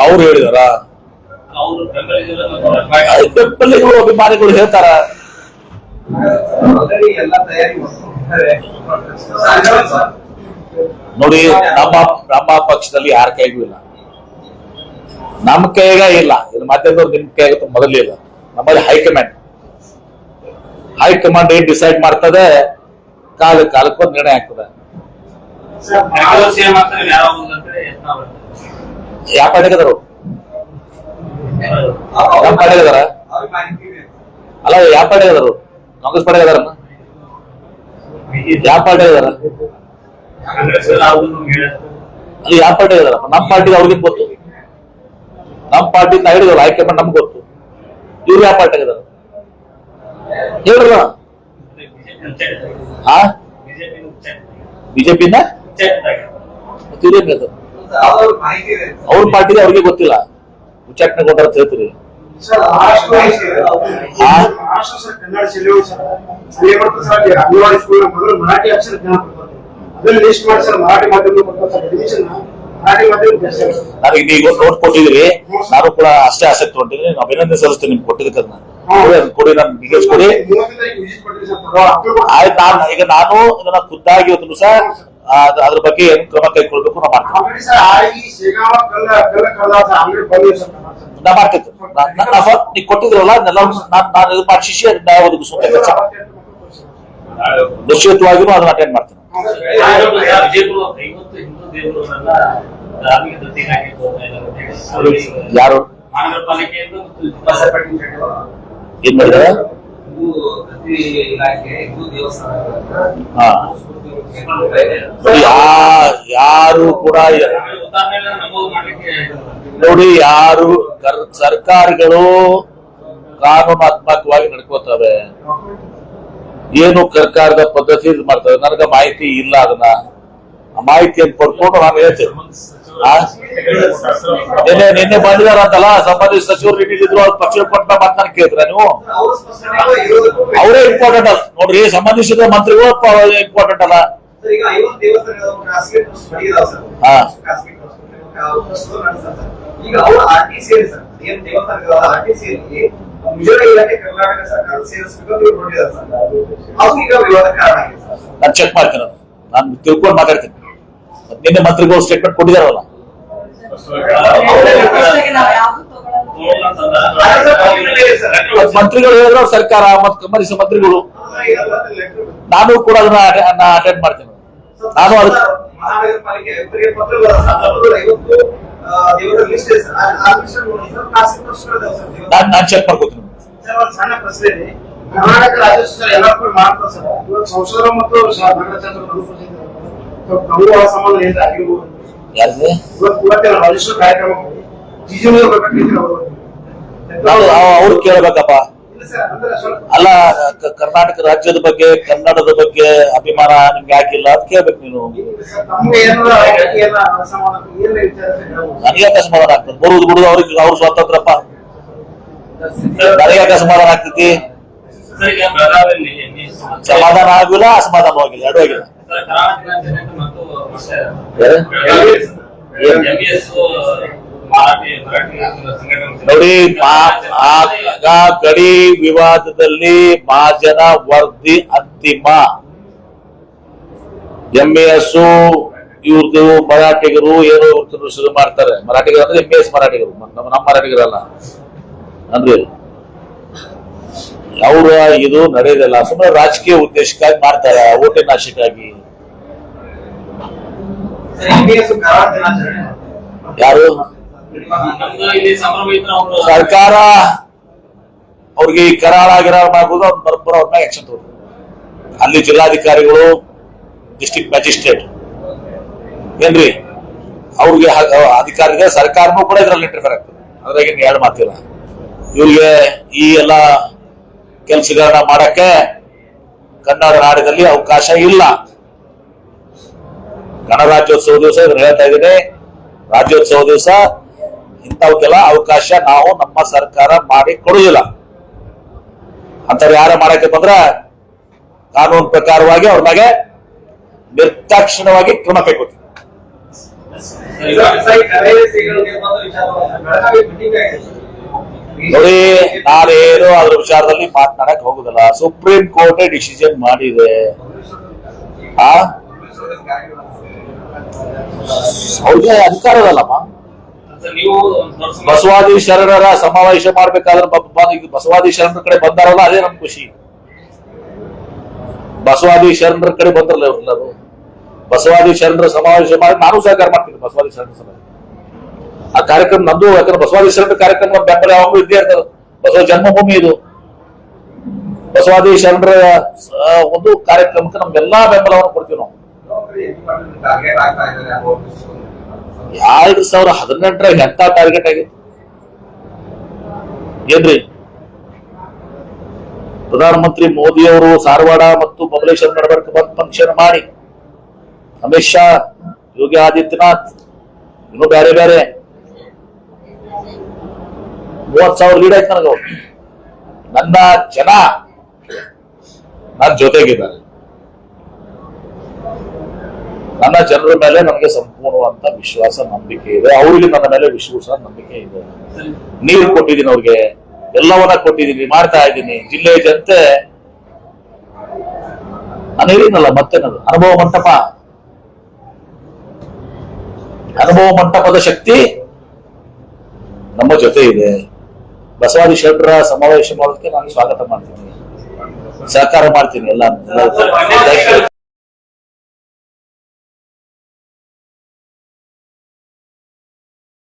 ಅವ್ರು ಹೇಳಿದಾರ, ಬೆಂಬಲಿಗರು ಅಭಿಮಾನಿಗಳು ಹೇಳ್ತಾರ. ನೋಡಿ, ನಮ್ಮ ಪಕ್ಷದಲ್ಲಿ ಯಾರ ಕೈಗೂ ಇಲ್ಲ, ನಮ್ಮ ಕೈಗ ಇಲ್ಲ, ಇದು ಮಾಧ್ಯಮದವ್ರು ನಿಮ್ ಕೈ ಮೊದಲೇ ಇಲ್ಲ. ನಮ್ಮಲ್ಲಿ ಹೈಕಮಾಂಡ್ ಏನ್ ಡಿಸೈಡ್ ಮಾಡ್ತದೆ, ಕಾಲಕ್ಕೊಂದು ನಿರ್ಣಯ ಆಗ್ತದೆ. ಯಾವ ಪಾರ್ಟಿಗದರು ನಮ್ಮ ಪಾರ್ಟಿಗದಾರ ಅಲ್ಲ, ಯಾವ ಪಾರ್ಟಿಗದರು? ಕಾಂಗ್ರೆಸ್ ಪಾರ್ಟಿಗದಾರ? ಯಾವ ಪಾರ್ಟಿಗದಾರ? ಅಲ್ಲಿ ಯಾವ ಪಾರ್ಟಿಗದಾರ? ನಮ್ಮ ಪಾರ್ಟಿಗೆ ಅವ್ರಿಗೆ ಗೊತ್ತು, ನಮ್ಮ ಪಾರ್ಟಿ ಹೇಳಿದಲ್ಲ ಹೈಕಮಾಂಡ್ ನಮ್ಗೆ ಗೊತ್ತು. ಇವ್ರು ಯಾವ ಪಾರ್ಟಿಗದಾರ ಹೇಳ್ರಲ್ಲ. ಬಿಜೆಪಿನ ಅವ್ರ ಪಾರ್ಟಿಗೆ ಅವ್ರಿಗೆ ಗೊತ್ತಿಲ್ಲ, ಉಚ್ಚಾಟನೆ ಕೊಟ್ಟಾರ ಹೇಳ್ತೀರಿ. ಮರಾಠಿ ಅಕ್ಷರ ಜ್ಞಾನ ಕೊಡ್ತಾರೆ, ಅದನ್ನ ಲಿಸ್ಟ್ ಮಾಡಿ ಸರ್ ಮರಾಠಿ ಮಾಧ್ಯಮ ನನಗೆ ನೀವು ನೋಟ್ ಕೊಟ್ಟಿದ್ರಿ, ನಾನು ಕೂಡ ಅಷ್ಟೇ ಆಸಕ್ತಿ ಹೊಂಟಿದ್ದೀನಿ. ಅಭಿನಂದನೆ ಸಲ್ಲಿಸ್ತೀನಿ ನಿಮ್ಗೆ ಕೊಟ್ಟಿದ್ದಕ್ಕೆ. ಕೊಡಿ, ನಾನು ಡೀಟೇಲ್ಸ್ ಕೊಡಿ. ಆಯ್ತು, ನಾನು ಇದನ್ನ ಖುದ್ದಾಗಿ ಇವತ್ತು ದಿವಸ ಅದ್ರ ಬಗ್ಗೆ ಏನು ಕ್ರಮ ಕೈಗೊಳ್ಬೇಕು ನಾ ಮಾಡ್ತೀನಿ. ನಾ ಮಾಡ್ತಿದ್ದೆ, ನೀವು ಕೊಟ್ಟಿದ್ರಲ್ಲ ನಾನು ಇದು ಮಾಡಿ ಶಿಷ್ಯ ಒದಗಿಸುವಂತ ಕೆಲಸ ನಿಶ್ಚಿತವಾಗಿಯೂ ಅದನ್ನ ಅಟೆಂಡ್ ಮಾಡ್ತೀನಿ. ಯಾರು ಏನ್ ಮಾಡಿದಾರೆ? ಯಾರು ಕೂಡ ನೋಡಿ, ಯಾರು ಸರ್ಕಾರಗಳು ಕಾನೂನಾತ್ಮಕವಾಗಿ ನಡ್ಕೋತವೆ, ಏನು ಸರ್ಕಾರದ ಪದ್ಧತಿ ಮಾಡ್ತವೆ. ನನಗೆ ಮಾಹಿತಿ ಇಲ್ಲ, ಅದನ್ನ ಮಾಹಿತಿಯನ್ನು ಪಡ್ಕೊಂಡು ನಾನು ಹೇಳ್ತೇನೆ. ನಿನ್ನೆ ಬಂದಿದಾರಂತಲ್ಲ ಸಂಬಂಧಿತ ಸಚಿವರು, ಏನಿದ್ರು ಅವ್ರ ಪಕ್ಷ ಕೊಟ್ಟ ಮಾತನ್ನ ಕೇಳಿದ್ರ ನೀವು? ಅವರೇ ಇಂಪಾರ್ಟೆಂಟ್ ಅಲ್ಲ ನೋಡ್ರಿ, ಸಂಬಂಧಿಸಿದ ಮಂತ್ರಿಗಳು ಇಂಪಾರ್ಟೆಂಟ್ ಅಲ್ಲ. ಈಗ ಅವರು RTC ಏನ್ ದೇವಸ್ಥಾನಗಳ RTC ಮುಜರಾಯಿ ಇಲಾಖೆ ಕರ್ನಾಟಕ ಸರ್ಕಾರ ಸೇರಿಸಬೇಕು ನೋಡಿದ್ದಾರೆ ಸರ್. ಅದು ಈಗ ವಿವಾದ ಕಾರಣ ಆಗಿದೆ ಸರ್. ನಾನು ಚೆಕ್ ಮಾಡ್ತೀನಿ, ನಾನು ತಿಳ್ಕೊಂಡು ಮಾತಾಡ್ತೀನಿ. ನಿನ್ನೆ ಮಂತ್ರಿಗಳು ಸ್ಟೇಟ್ಮೆಂಟ್ ಕೊಟ್ಟಿದಾರಲ್ಲ, ಮಂತ್ರಿಗಳು ಹೇಳಿದ್ರು ಸರ್ಕಾರ ಮತ್ತು ಸಂಬಂಧಿಸಿದ ಮಂತ್ರಿಗಳು. ನಾನು ಕೂಡ ಅದನ್ನ ಅಟೆಂಡ್ ಮಾಡ್ತೀನಿ. ನಾನು ಅದಕ್ಕೆ ಮಹಾನಗರ ಪಾಲಿಕೆ ಪತ್ರ ನಾನು ಚೆಕ್ ಮಾಡ್ಕೋತೀನಿ. ಸಣ್ಣ ಪ್ರಶ್ನೆ ಇದೆ, ಕರ್ನಾಟಕ ರಾಜ್ಯೋತ್ಸವ ಎಲ್ಲರೂ ಮಾಡ್ತಾರೆ ಸರ್. ಇವತ್ತು ಸಂಶೋಧನೆ ಮತ್ತು ಸಂಬಂಧ ಏನಾಗಿರ್ಬೋದು ಯಾರಿಗೆ ಇವತ್ತೆಲ್ಲ ರಾಜ್ಯೋತ್ಸವ ಕಾರ್ಯಕ್ರಮ ಅವ್ರು ಕೇಳಬೇಕಪ್ಪ. ಅಲ್ಲ, ಕರ್ನಾಟಕ ರಾಜ್ಯದ ಬಗ್ಗೆ, ಕನ್ನಡದ ಬಗ್ಗೆ ಅಭಿಮಾನ ನಿಮ್ಗೆ ಯಾಕಿಲ್ಲ ಅಂತ ಕೇಳ್ಬೇಕು ನೀನು. ನನಗೆ ಅಸಮಾಧಾನ ಆಗ್ತದೆ, ಬರುವುದು ಬಿಡುದು ಅವ್ರಿಗೆ, ಅವ್ರು ಸ್ವಾತಂತ್ರ್ಯಪ್ಪ. ನನಗೆ ಅಸಮಾಧಾನ ಆಗ್ತೈತಿ, ಸಮಾಧಾನ ಆಗಿಲ್ಲ, ಅಸಮಾಧಾನ ಆಗಿಲ್ಲ, ಎರಡೂ ಆಗಿಲ್ಲ. ನೋಡಿ, ಗಡಿ ವಿವಾದದಲ್ಲಿ ಮಹಾಜನ ವರದಿ ಅಂತಿಮ. MES ಇವ್ರದ್ದು ಮರಾಠಿಗರು ಏನೋ ಶುರು ಮಾಡ್ತಾರೆ. ಮರಾಠಿಗರು ಅಂದ್ರೆ MES ಮರಾಠಿಗರು, ನಮ್ಮ ಮರಾಠಿಗರಲ್ಲ ಅಂದ್ರೆ ಅವ್ರ ಇದು ನಡೆಯೋದಿಲ್ಲ. ಸುಮ್ಮನೆ ರಾಜಕೀಯ ಉದ್ದೇಶಕ್ಕಾಗಿ ಮಾಡ್ತಾರೆ, ಓಟಿನ ಆಶೆಗಾಗಿ. ಯಾರು ಸರ್ಕಾರ ಅವ್ರಿಗೆ ಈ ಕರಾಳ ಗಿರಾಳ ಮಾಡ್ಬೋದು, ಅವ್ರು ಬರೋಬ್ಬರ ಅವ್ರ ಮೇಲೆ ಆಕ್ಷನ್ ತಗೋದು. ಅಲ್ಲಿ ಜಿಲ್ಲಾಧಿಕಾರಿಗಳು, ಡಿಸ್ಟ್ರಿಕ್ಟ್ ಮ್ಯಾಜಿಸ್ಟ್ರೇಟ್ ಏನ್ರಿ ಅವ್ರಿಗೆ ಅಧಿಕಾರಿಗಳು, ಸರ್ಕಾರನೂ ಕೂಡ ಇದ್ರಲ್ಲಿ ಇಂಟರ್ಫೇರ್ ಆಗ್ತದೆ. ಅದ್ರಾಗ ಎರಡು ಮಾತಿಲ್ಲ. ಇವ್ರಿಗೆ ಈ ಎಲ್ಲ ಕೆಲಸಗಳನ್ನ ಮಾಡಕ್ಕೆ ಕನ್ನಡ ನಾಡಿನಲ್ಲಿ ಅವಕಾಶ ಇಲ್ಲ. ಗಣರಾಜ್ಯೋತ್ಸವ ದಿವಸ ಇದನ್ನ ಹೇಳ್ತಾ ಇದ್ದೀನಿ, ರಾಜ್ಯೋತ್ಸವ ದಿವಸ ಇಂಥವಕ್ಕೆಲ್ಲ ಅವಕಾಶ ನಾವು ನಮ್ಮ ಸರ್ಕಾರ ಮಾಡಿ ಕೊಡುವುದಿಲ್ಲ. ಅಂತ ಯಾರ ಮಾಡಕ್ಕೆ ಬಂದ್ರ ಕಾನೂನು ಪ್ರಕಾರವಾಗಿ ಅವ್ರ ಮ್ಯಾಗೆ ನಿರ್ದಾಕ್ಷಿಣ್ಯವಾಗಿ ಕ್ರಮ ಕೈಗೊಳ್ತೀವಿ. ನೋಡಿ, ನಾನೇನು ಅದ್ರ ವಿಚಾರದಲ್ಲಿ ಮಾತನಾಡಕ್ ಹೋಗುದಿಲ್ಲ. ಸುಪ್ರೀಂ ಕೋರ್ಟ್ ಡಿಸಿಷನ್ ಮಾಡಿದೆ. ಅವ್ರಿಗೆ ಅಧಿಕಾರ ಇರಲ್ಲಮ್ಮ. ಬಸವಾದಿ ಶರಣರ ಸಮಾವೇಶ ಮಾಡ್ಬೇಕಾದ್ರೆ ಬಸವಾದಿ ಶರಣರ ಕಡೆ ಬಂದಾರಲ್ಲ, ಅದೇ ನಮ್ ಖುಷಿ. ಬಸವಾದಿ ಶರಣರ ಕಡೆ ಬಂದ್ರಲ್ಲ ಇವ್ರೆಲ್ಲರೂ. ಬಸವಾದಿ ಶರಣರ ಸಮಾವೇಶ ಮಾಡಿ ನಾನು ಸಹಕಾರ ಮಾಡ್ತೀನಿ. ಬಸವಾದಿ ಶರಣರ ಸಮಾವೇಶ ಆ ಕಾರ್ಯಕ್ರಮ ನಂದು, ಯಾಕಂದ್ರೆ ಬಸವಾದಿ ಶರಣರ ಕಾರ್ಯಕ್ರಮ ಬೆಂಬಲ ಯಾವಾಗಲೂ ಇದ್ದೇ ಇರ್ತದೆ. ಬಸವ ಜನ್ಮಭೂಮಿ ಇದು. ಬಸವಾದಿ ಶರಣರ ಒಂದು ಕಾರ್ಯಕ್ರಮಕ್ಕೆ ನಮ್ಗೆಲ್ಲಾ ಬೆಂಬಲವನ್ನು ಕೊಡ್ತೀವಿ ನಾವು. 2018 ಎಂತ ಟಾರ್ಗೆಟ್ ಆಗಿತ್ತು ಏನ್ರಿ? ಪ್ರಧಾನಮಂತ್ರಿ ಮೋದಿ ಅವರು ಧಾರವಾಡ ಮತ್ತು ಬಬಲೇಶ್ವರ ನಡಬರ್ಕ ಬಂದ್ ಫಂಕ್ಷನ್ ಮಾಡಿ, ಅಮಿತ್ ಶಾ, ಯೋಗಿ ಆದಿತ್ಯನಾಥ್, ಇನ್ನು ಬೇರೆ ಬೇರೆ 30,000 ಲೀಡ್ ಆಯ್ತು ನನಗೆ. ನನ್ನ ಜನ ನನ್ನ ಜೊತೆಗಿದ್ದಾರೆ. ನನ್ನ ಜನರ ಮೇಲೆ ನನಗೆ ಸಂಪೂರ್ಣವಂತ ವಿಶ್ವಾಸ ನಂಬಿಕೆ ಇದೆ, ಅವರಿಗೆ ನನ್ನ ಮೇಲೆ ವಿಶ್ವಾಸ ನಂಬಿಕೆ ಇದೆ. ನೀರು ಕೊಟ್ಟಿದ್ದೀನಿ, ಅವ್ರಿಗೆ ಎಲ್ಲವನ್ನ ಕೊಟ್ಟಿದ್ದೀನಿ, ಮಾಡ್ತಾ ಇದ್ದೀನಿ. ಜಿಲ್ಲೆಯ ಜನತೆ ನಾನು ಹೇಳಿದ್ನಲ್ಲ, ಮತ್ತೇನದು ಅನುಭವ ಮಂಟಪದ ಶಕ್ತಿ ನಮ್ಮ ಜೊತೆ ಇದೆ. ಬಸವಾದಿ ಶರಣರ ಸಮಾವೇಶ ಮಾಡೋದಕ್ಕೆ ನಾನು ಸ್ವಾಗತ ಮಾಡ್ತೀನಿ, ಸಹಕಾರ ಮಾಡ್ತೀನಿ ಎಲ್ಲ.